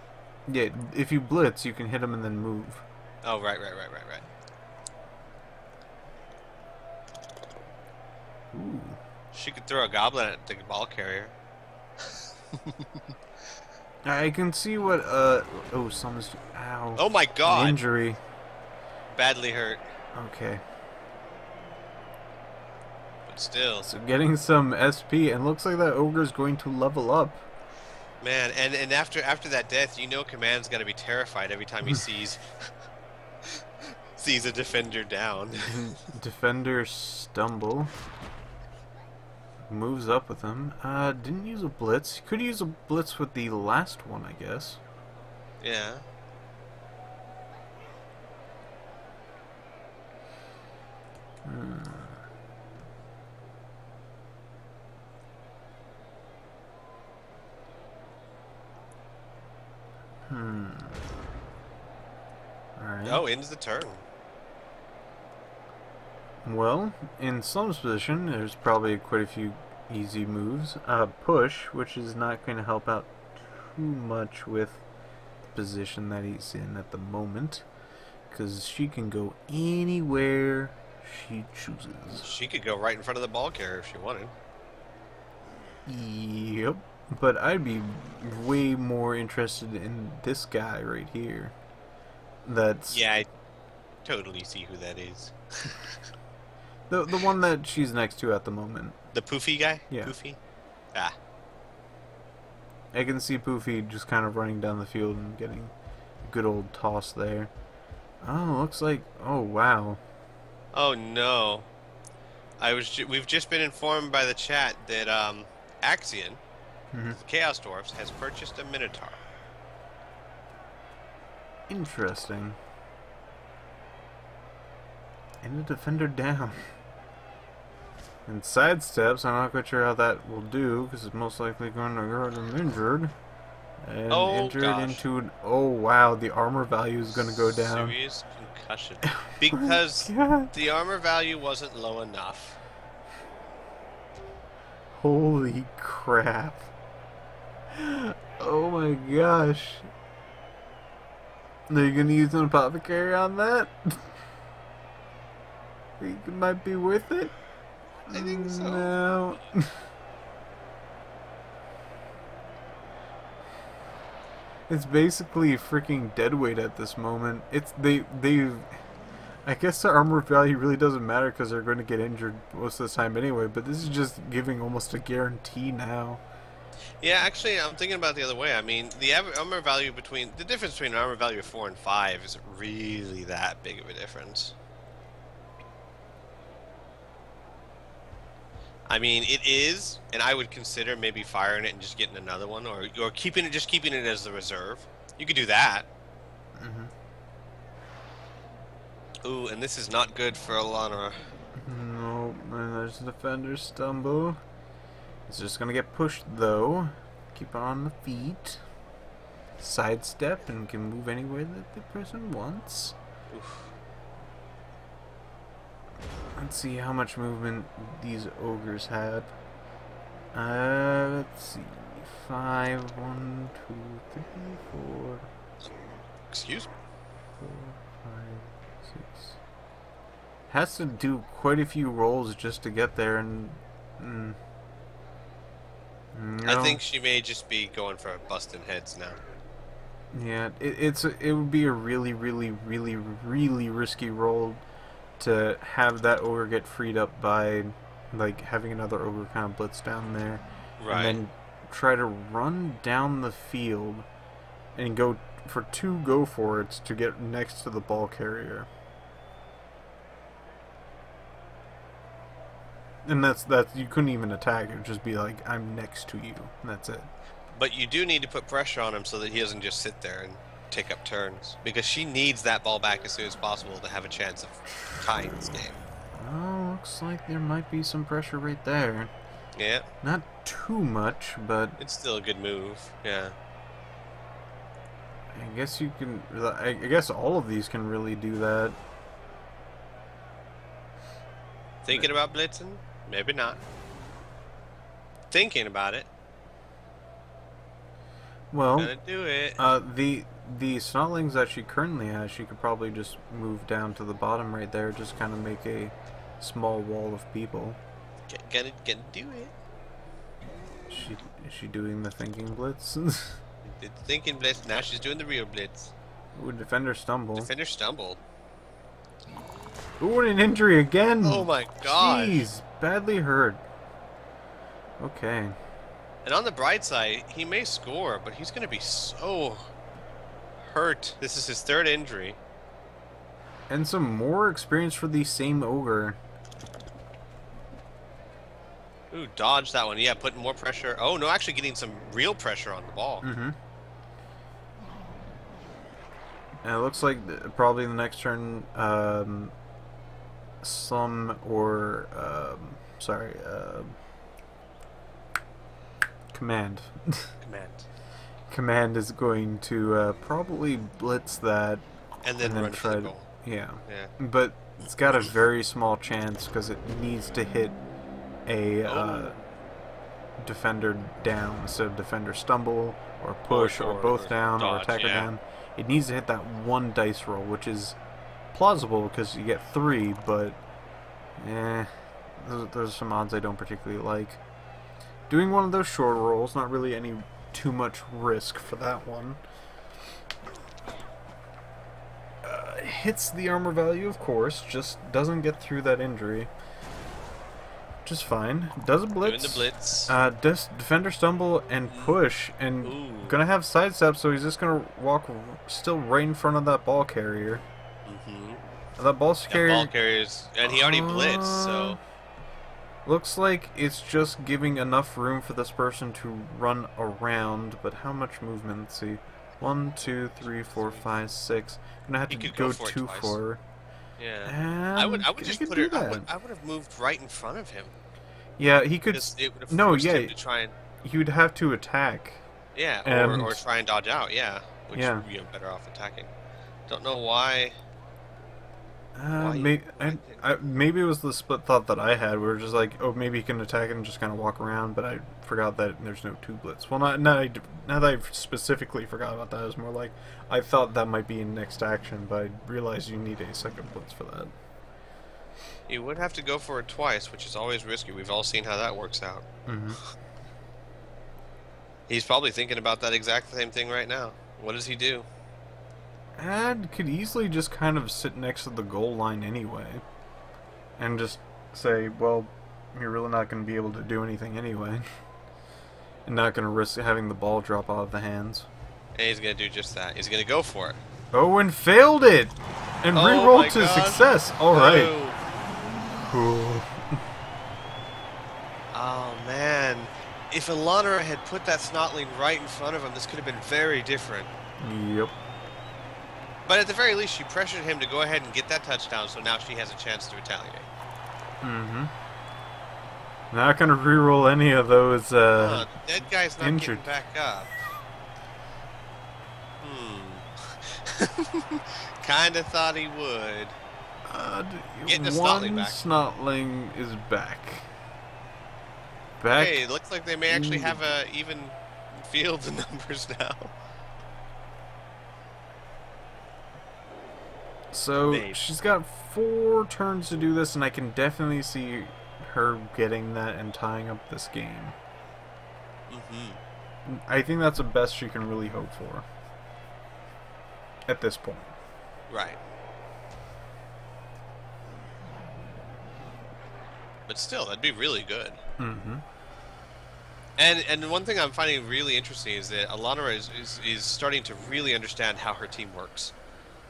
Yeah, if you blitz, you can hit him and then move. Oh, right. Ooh. She could throw a goblin at the ball carrier. I can see what, someone's... Ow. Oh my god! An injury. Badly hurt. Okay. But still. So getting some SP, and looks like that ogre's going to level up. Man, and after that death, you know Command's got to be terrified every time he sees a defender down. Defender stumble. Moves up with him. Didn't use a blitz. Could use a blitz with the last one, I guess. Yeah. Alright. Oh, ends the turn. Well, in Slum's position, there's probably quite a few easy moves. Push, which is not going to help out too much with the position that he's in at the moment, because she can go anywhere she chooses. She could go right in front of the ball carrier if she wanted. Yep. But I'd be way more interested in this guy right here. That's... Yeah, I totally see who that is. The one that she's next to at the moment. The Poofy guy? Yeah. Poofy? Ah. I can see Poofy just kind of running down the field and getting a good old toss there. Oh, looks like... Oh, wow. Oh, no. We've just been informed by the chat that, Axion, the Chaos Dwarfs, has purchased a Minotaur. Interesting. And a defender down. And sidesteps, I'm not quite sure how that will do, because it's most likely going to hurt him injured. And injured into... Oh, wow, the armor value is going to go down. Serious concussion. Because the armor value wasn't low enough. Holy crap. Oh my gosh. Are you gonna use an apothecary on that? Think it might be worth it? I think so. No. It's basically freaking deadweight at this moment. It's they've. I guess the armor value really doesn't matter because they're going to get injured most of the time anyway. But this is just giving almost a guarantee now. Yeah, actually, I'm thinking about it the other way. I mean, the armor value between the difference between an armor value of 4 and 5 isn't really that big of a difference. I mean, it is, and I would consider maybe firing it and just getting another one, or keeping it as the reserve. You could do that. Ooh, and this is not good for Allaunira. No, and there's the defender stumble. It's just gonna get pushed though. Keep on the feet. Sidestep and can move anywhere that the person wants. Oof. Let's see how much movement these ogres had. Let's see. 5, 1, 2, 3, 4. Excuse me. 4, 5, 6. Has to do quite a few rolls just to get there, and I think she may just be going for busting heads now. Yeah, it would be a really risky roll to have that ogre get freed up by like having another ogre kind of blitz down there, right? And then try to run down the field and go for 2 go-for-its to get next to the ball carrier. And that's you couldn't even attack. It would just be like, I'm next to you. And that's it. But you do need to put pressure on him so that he doesn't just sit there and take up turns. Because she needs that ball back as soon as possible to have a chance of tying this game. Oh, looks like there might be some pressure right there. Yeah. Not too much, but it's still a good move. Yeah. I guess you can. I guess all of these can really do that. Thinking about blitzing? Maybe not. Thinking about it. Well, gonna do it. The snotlings that she currently has, she could probably just move down to the bottom right there, just kind of make a small wall of people. Gonna do it. Is she doing the thinking blitz? The thinking blitz. Now she's doing the real blitz. Ooh, defender stumble. Defender stumbled. Ooh, an injury again. Oh my god. Jeez, badly hurt. Okay. And on the bright side, he may score, but he's gonna be so hurt. This is his 3rd injury. And some more experience for the same ogre. Ooh, dodge that one. Yeah, putting more pressure. Oh, no, actually getting some real pressure on the ball. Mm-hmm. And it looks like probably the next turn, Command. Command is going to probably blitz that. And then run for the goal. Yeah. But it's got a very small chance because it needs to hit a defender down. So defender stumble or push or both down dodge, or attacker down. It needs to hit that 1 dice roll, which is plausible because you get 3, but there's some odds I don't particularly like. Doing one of those short rolls, not really any too much risk for that one. Hits the armor value, of course, just doesn't get through that injury. Just fine. Does a blitz. Doing the blitz. Does defender stumble and push, and gonna have sidestep, so he's just gonna walk still right in front of that ball carrier. That ball carrier's, and he already blitzed, so. Looks like it's just giving enough room for this person to run around, but how much movement? Let's see. 1, 2, 3, 4, 5, 6. I'm gonna have to go too far. Yeah. I would just put it. I would have moved right in front of him. Yeah, he could. It would have forced him to try and. He would have to attack. Yeah, or try and dodge out. Yeah, which you're better off attacking. Don't know why. Maybe it was the split thought that I had. We were just like, oh, maybe he can attack and just kind of walk around, but I forgot that there's no two blitz. Well, now that I've specifically forgot about that, it was more like I thought that might be in next action, but I realized you need a second blitz for that. You would have to go for it twice, which is always risky. We've all seen how that works out. Mm-hmm. He's probably thinking about that exact same thing right now. What does he do? And could easily just kind of sit next to the goal line anyway. And just say, well, you're really not going to be able to do anything anyway. And not going to risk having the ball drop out of the hands. And he's going to do just that. He's going to go for it. Oh, and failed it! And rerolled to success! Alright. Cool. Oh, man. If Allaunira had put that Snotling right in front of him, this could have been very different. Yep. But at the very least, she pressured him to go ahead and get that touchdown, so now she has a chance to retaliate. Mm-hmm. Not gonna reroll any of those, dead guy's not injured. getting back up. Kinda thought he would. Getting a Snotling back. Snotling is back. Back. Hey, it looks like they may actually have a even field of numbers now. So Maybe. she's got 4 turns to do this, and I can definitely see her getting that and tying up this game. Mm-hmm. I think that's the best she can really hope for at this point. Right. But still, that'd be really good. Mm-hmm. And one thing I'm finding really interesting is that Allaunira is starting to really understand how her team works.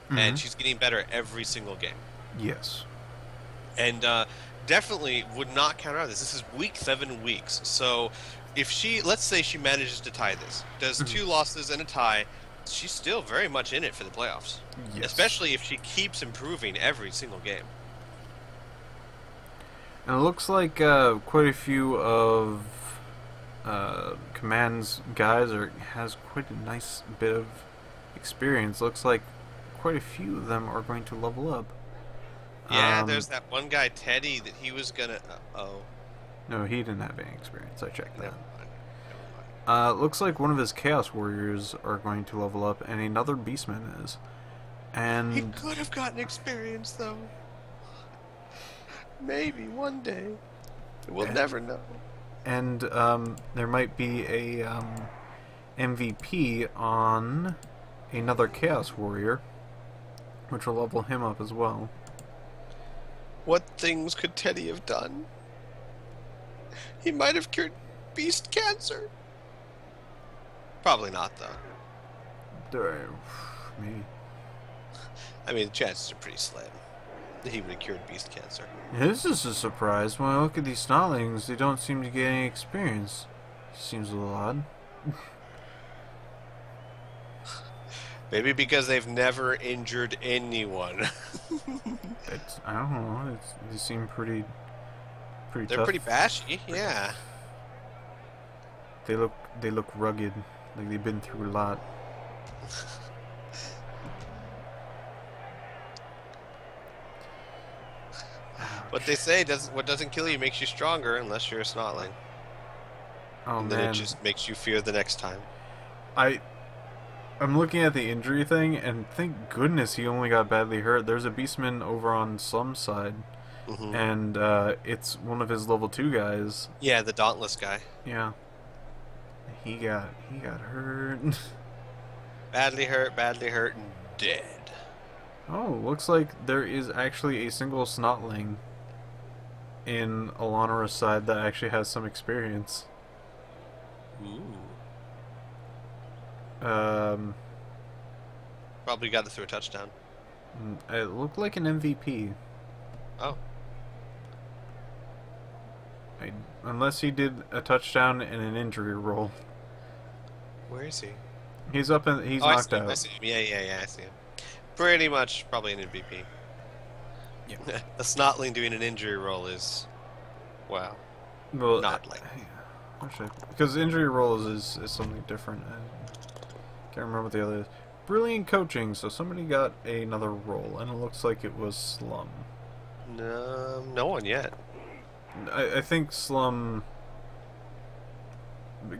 Mm-hmm. And she's getting better every single game. Yes. And definitely would not count out this. This is week 7 weeks. So if she, let's say she manages to tie this, does 2 losses and a tie, she's still very much in it for the playoffs. Yes. Especially if she keeps improving every single game. And it looks like quite a few of Command's guys has quite a nice bit of experience. Looks like quite a few of them are going to level up. Yeah, there's that one guy, Teddy, that he was gonna... No, he didn't have any experience. I checked that. Never mind. Looks like one of his Chaos Warriors are going to level up, and another Beastman is. And He could have gotten experience, though. Maybe one day. We'll never know. And there might be a MVP on another Chaos Warrior, which will level him up as well. What things could Teddy have done? He might have cured beast cancer. Probably not, though. Maybe. I mean, the chances are pretty slim that he would have cured beast cancer. This is a surprise. When I look at these Snotlings, they don't seem to get any experience. Seems a little odd. Maybe because they've never injured anyone. I don't know. They seem pretty They're tough. pretty bashy, yeah. They look rugged, like they've been through a lot. What they say, what doesn't kill you makes you stronger, unless you're a Snotling. Oh And man, then it just makes you fear the next time. I'm looking at the injury thing, and thank goodness he only got badly hurt. There's a Beastman over on Slum's side, and it's one of his level 2 guys. Yeah, the Dauntless guy. Yeah, he got hurt. Badly hurt, and dead. Oh, looks like there is actually a single Snotling in Allaunira's side that actually has some experience. Ooh. Probably got it through a touchdown. It looked like an MVP. Oh. Unless he did a touchdown and an injury roll. Where is he? He's up and he's knocked out. I see him. Yeah, I see him. Pretty much, probably an MVP. Yeah. A Snotling doing an injury roll is, wow, Well, not like. Actually, because injury rolls is something different. I can't remember what the other is. brilliant coaching. So somebody got another roll, and it looks like it was Slum. No, no one yet. I think Slum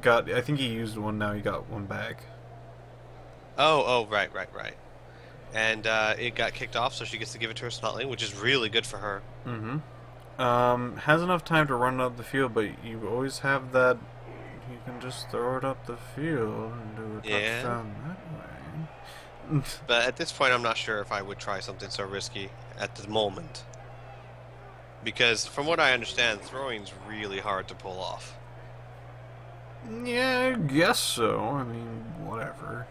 got. I think he used one. Now he got one back. Oh, right. And it got kicked off, so she gets to give it to her Snotling, which is really good for her. Has enough time to run up the field, but you always have that. You can just throw it up the field and do a touchdown that way. But at this point, I'm not sure if I would try something so risky at the moment. Because from what I understand, throwing's really hard to pull off. Yeah, I guess so. I mean, whatever.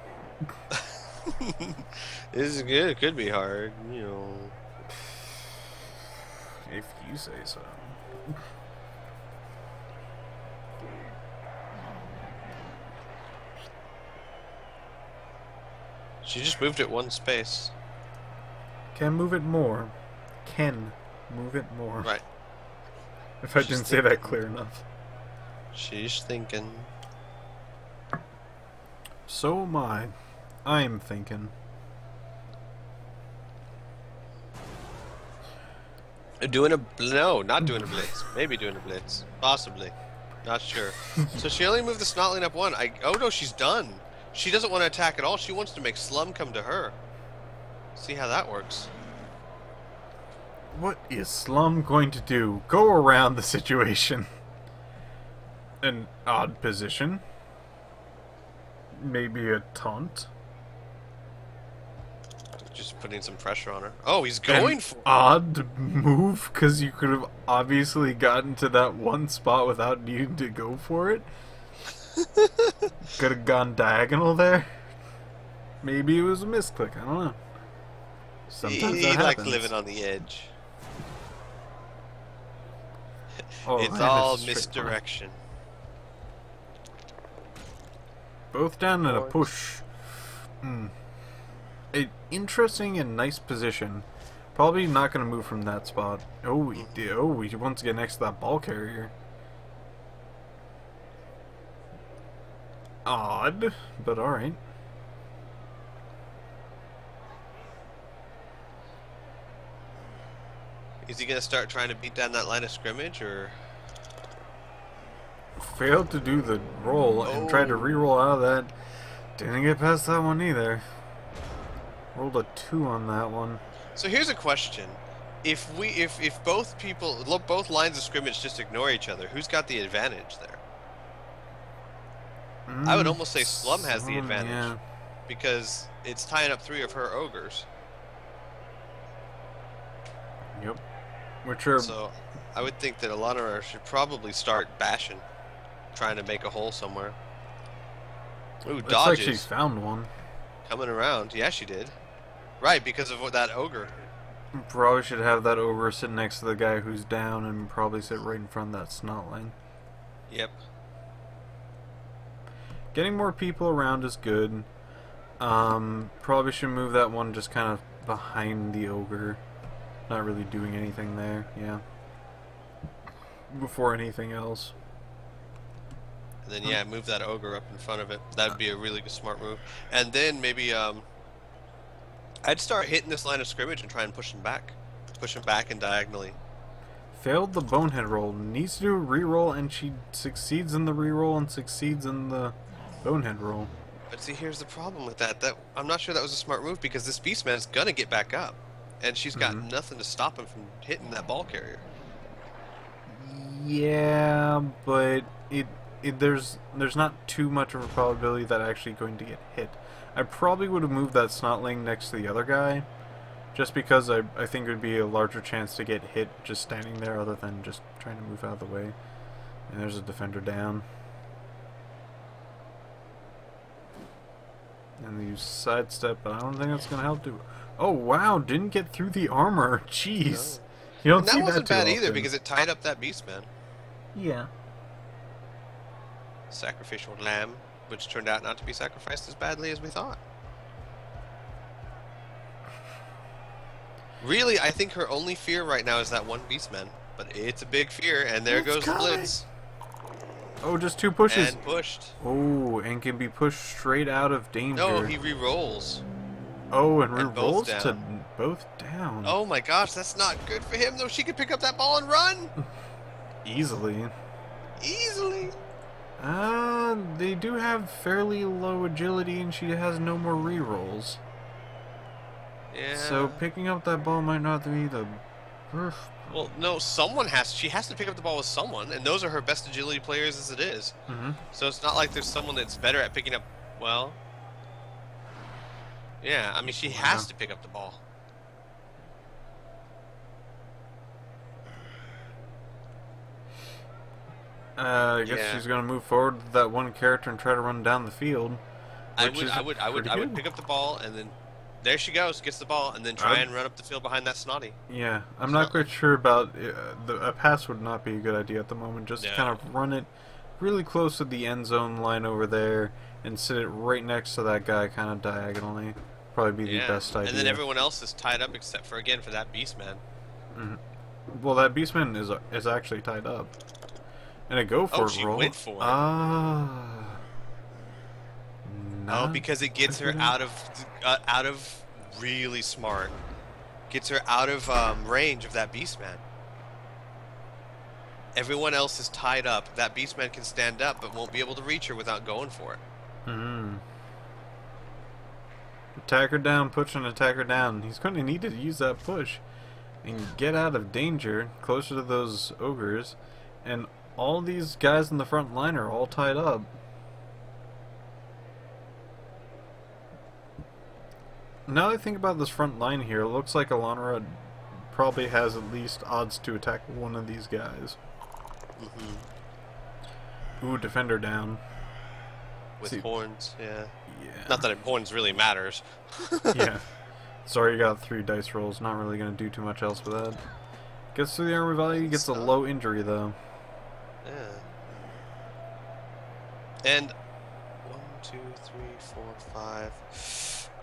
This is good. It could be hard, you know. If you say so. She just moved it one space. Can move it more. Can move it more. Right. If I didn't say that clear enough. She's thinking. So am I. I am thinking. Doing a... No, not doing a blitz. Maybe doing a blitz. Possibly. Not sure. So she only moved the Snotling up one. Oh no, she's done. She doesn't want to attack at all. She wants to make Slum come to her. See how that works. What is Slum going to do? Go around the situation. An odd position. Maybe a taunt. Just putting some pressure on her. Oh, he's going for it. Odd move, because you could have obviously gotten to that one spot without needing to go for it. Could have gone diagonal there. Maybe it was a misclick. I don't know. Sometimes he that likes happens. living on the edge. Oh, it's all misdirection. Both down in a push. An interesting and nice position. Probably not going to move from that spot. Oh, he did. Oh, he wants to get next to that ball carrier. Odd, but alright. Is he going to start trying to beat down that line of scrimmage, or...? Failed to do the roll and tried to re-roll out of that. Didn't get past that one either. Rolled a 2 on that one. So here's a question. If both lines of scrimmage just ignore each other, who's got the advantage there? I would almost say Slum has the advantage. Yeah. Because it's tying up 3 of her ogres. Yep. Which are... So I would think that Allaunira should probably start bashing. Trying to make a hole somewhere. Ooh, dodges. Looks like she found one. Coming around. Yeah, she did. Right, because of that ogre. Probably should have that ogre sit next to the guy who's down and probably sit right in front of that Snotling. Yep. Getting more people around is good. Probably should move that one just kind of behind the ogre. Not really doing anything there, yeah. Before anything else. And then, yeah, move that ogre up in front of it. That would be a really good, smart move. And then maybe, I'd start hitting this line of scrimmage and try and push him back. Push him back and diagonally. Failed the bonehead roll. Needs to do a reroll, and she succeeds in the reroll and succeeds in the bonehead roll. But see, here's the problem with that. I'm not sure that was a smart move because this Beastman's gonna get back up. And she's got nothing to stop him from hitting that ball carrier. Yeah, but there's not too much of a probability that actually going to get hit. I probably would have moved that Snotling next to the other guy, just because I think it would be a larger chance to get hit just standing there other than just trying to move out of the way. And there's a defender down. And you sidestep, but I don't think that's going to help too. Oh wow, didn't get through the armor. Jeez. No. You don't see that wasn't too bad often. either because it tied up that Beastman. Yeah. Sacrificial lamb, which turned out not to be sacrificed as badly as we thought. Really, I think her only fear right now is that one Beastman. But it's a big fear, and there goes the blitz. Oh, just 2 pushes. And pushed. Oh, and can be pushed straight out of danger. No, he re-rolls. Oh, and re-rolls both to down. both down. Oh my gosh, that's not good for him though. She could pick up that ball and run. Easily. Easily. They do have fairly low agility, and she has no more re-rolls. Yeah. So picking up that ball might not be the... Well, no, she has to pick up the ball with someone, and those are her best agility players as it is. So it's not like there's someone that's better at picking up, well... Yeah, I mean, she has to pick up the ball. I guess she's gonna move forward with that one character and try to run down the field. I would pick up the ball, and then there she goes, gets the ball, and then try and run up the field behind that Snotty. Yeah, I'm not quite sure about a pass would not be a good idea at the moment. Just kind of run it really close to the end zone line over there and sit it right next to that guy, kind of diagonally. Probably be the best idea. And then everyone else is tied up except for for that Beastman. Well, that Beastman is actually tied up. And a go for it roll. Went for it. Oh, because it gets her out of really smart. Gets her out of range of that Beastman. Everyone else is tied up. That Beastman can stand up, but won't be able to reach her without going for it. Attack her down, push and attack her down. He's going to need to use that push and get out of danger, closer to those ogres. And all these guys in the front line are all tied up. Now that I think about this front line here, it looks like Allaunira probably has at least odds to attack one of these guys. Ooh, defender down. With horns, yeah. Not that horns really matters. Yeah. Sorry you got 3 dice rolls. Not really going to do too much else with that. Gets through the armor value, gets a low injury though. Yeah. And 1, 2, 3, 4, 5.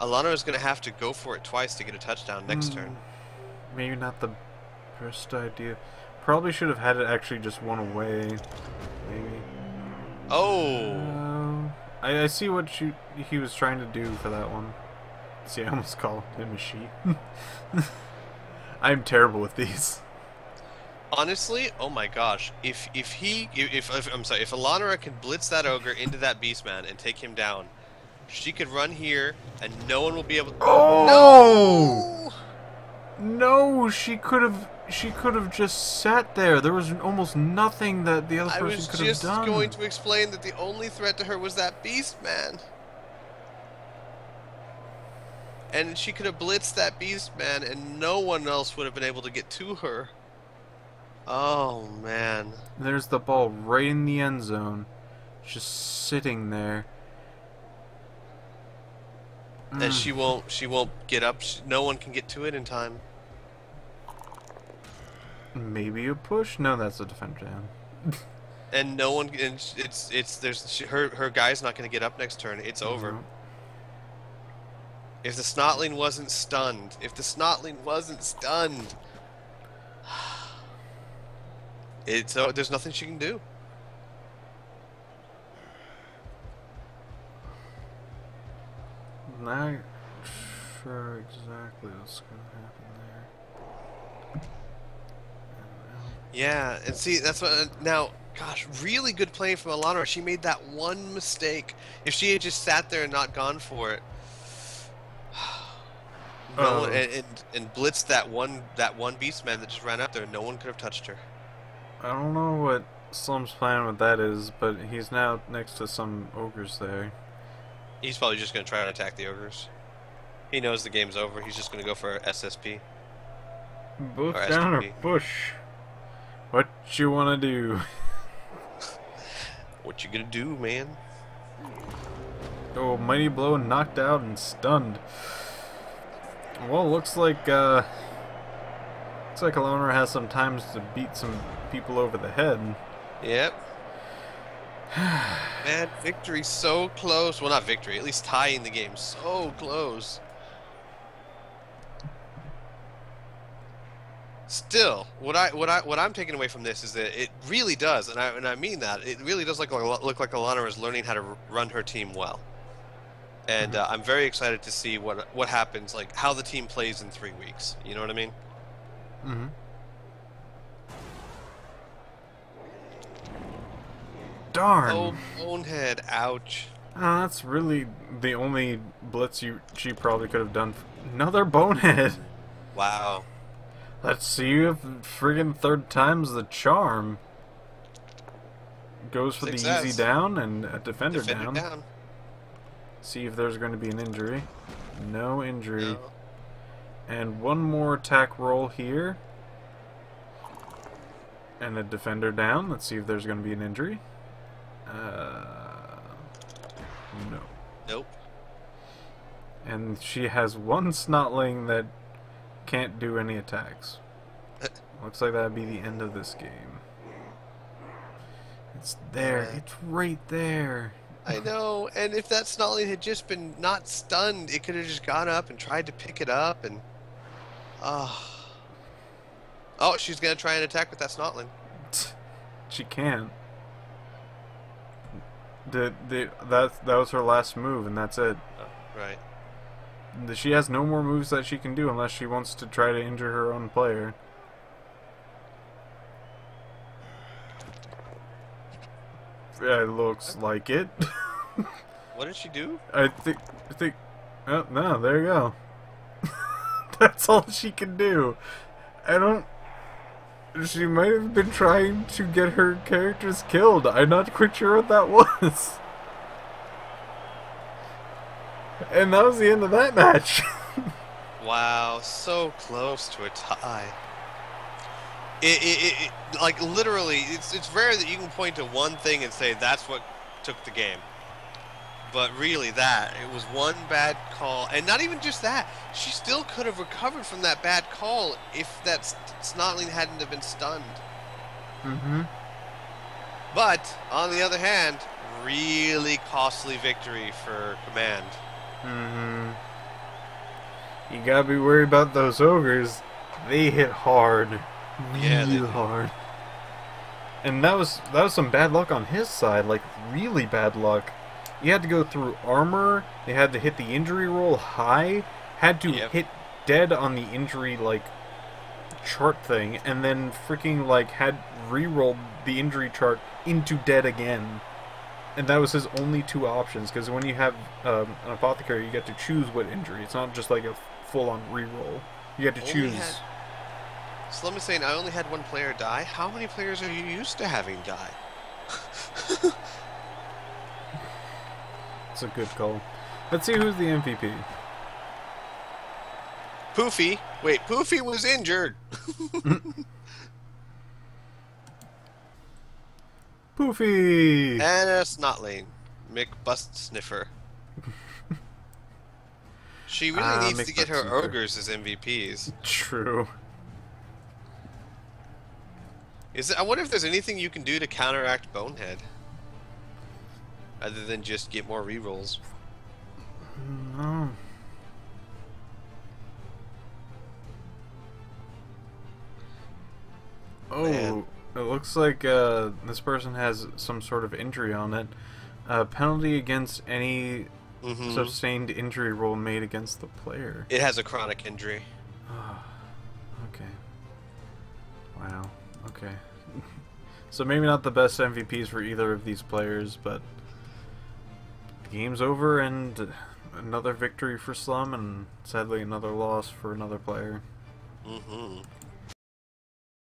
Allaunira is going to have to go for it twice to get a touchdown next turn. Maybe not the best idea. Probably should have had it actually just one away. Maybe. Oh! I see what he was trying to do for that one. See, I almost called him a sheep. I'm terrible with these. Honestly, oh my gosh, if Allaunira can blitz that ogre into that Beastman and take him down, she could run here and no one will be able to... Oh! No, she could have just sat there. There was almost nothing that the other person could have done. I was just going to explain that the only threat to her was that Beastman. And she could have blitzed that Beastman and no one else would have been able to get to her. Oh, man. There's the ball right in the end zone. Just sitting there. And she won't get up. No one can get to it in time. Maybe a push? No, that's a defender down. And no one, and her guy's not going to get up next turn. It's over. If the Snotling wasn't stunned, there's nothing she can do. Not sure exactly what's going to happen there. Yeah, and see, that's what now. Gosh, really good play from Allaunira. She made that one mistake. If she had just sat there and not gone for it, and blitzed that one Beastman that just ran up there, no one could have touched her. I don't know what Slum's plan with that is, but he's now next to some ogres there. He's probably just going to try and attack the ogres. He knows the game's over. He's just going to go for SSP. Both down or push. What you want to do? What you gonna do, man? Oh, mighty blow, knocked out and stunned. Well, looks like Allaunira has some times to beat some people over the head. Yep. Man, victory so close. Well, not victory, at least tying the game so close. Still, what I'm taking away from this is that it really does, and I mean that, it really does look like Allaunira is learning how to run her team well. And I'm very excited to see what happens, like how the team plays in 3 weeks. You know what I mean? Mm-hmm. Darn. Oh, bonehead! Ouch. That's really the only blitz she probably could have done. Another bonehead. Wow. Let's see if friggin' third time's the charm. Goes for Success. the easy down and a defender down. down. See if there's going to be an injury. No injury. No. And one more attack roll here. And a defender down. Let's see if there's going to be an injury. No. Nope. And she has one snotling that can't do any attacks. Looks like that'd be the end of this game. It's there. It's right there. I know, and if that snotling had just been not stunned, it could have just gone up and tried to pick it up, and oh, she's gonna try and attack with that snotling. She can't. That was her last move, and that's it. Oh, right. She has no more moves that she can do unless she wants to try to injure her own player. Yeah, it looks like it. What did she do? I think. Oh, no, there you go. That's all she can do. I don't. She might have been trying to get her characters killed. I'm not quite sure what that was. And that was the end of that match. Wow, so close to a tie. Like literally, it's rare that you can point to one thing and say that's what took the game. But really, it was one bad call, and not even just that. She still could have recovered from that bad call if that snotling hadn't have been stunned. Mm-hmm. But on the other hand, really costly victory for Command. Mm-hmm. You gotta be worried about those ogres. They hit hard. Real hard. And that was some bad luck on his side, like really bad luck. You had to go through armor, they had to hit the injury roll high, had to hit dead on the injury like chart thing, and then freaking like had re-rolled the injury chart into dead again. And that was his only two options, because when you have an apothecary, you get to choose what injury. It's not just like a full-on re-roll. You get to choose. Slum is saying, I only had one player die. How many players are you used to having die? It's a good call. Let's see who's the MVP. Poofy. Wait, Poofy was injured. Poofy! And a snotling. McBust Sniffer. She really needs to get her ogres as MVPs. True. I wonder if there's anything you can do to counteract Bonehead. Other than just get more rerolls. No. Oh, man. It looks like this person has some sort of injury on it. Penalty against any sustained injury roll made against the player. It has a chronic injury. Okay. Wow. Okay. So maybe not the best MVPs for either of these players, but the game's over, and another victory for Slum, and sadly another loss for another player. Mm-hmm.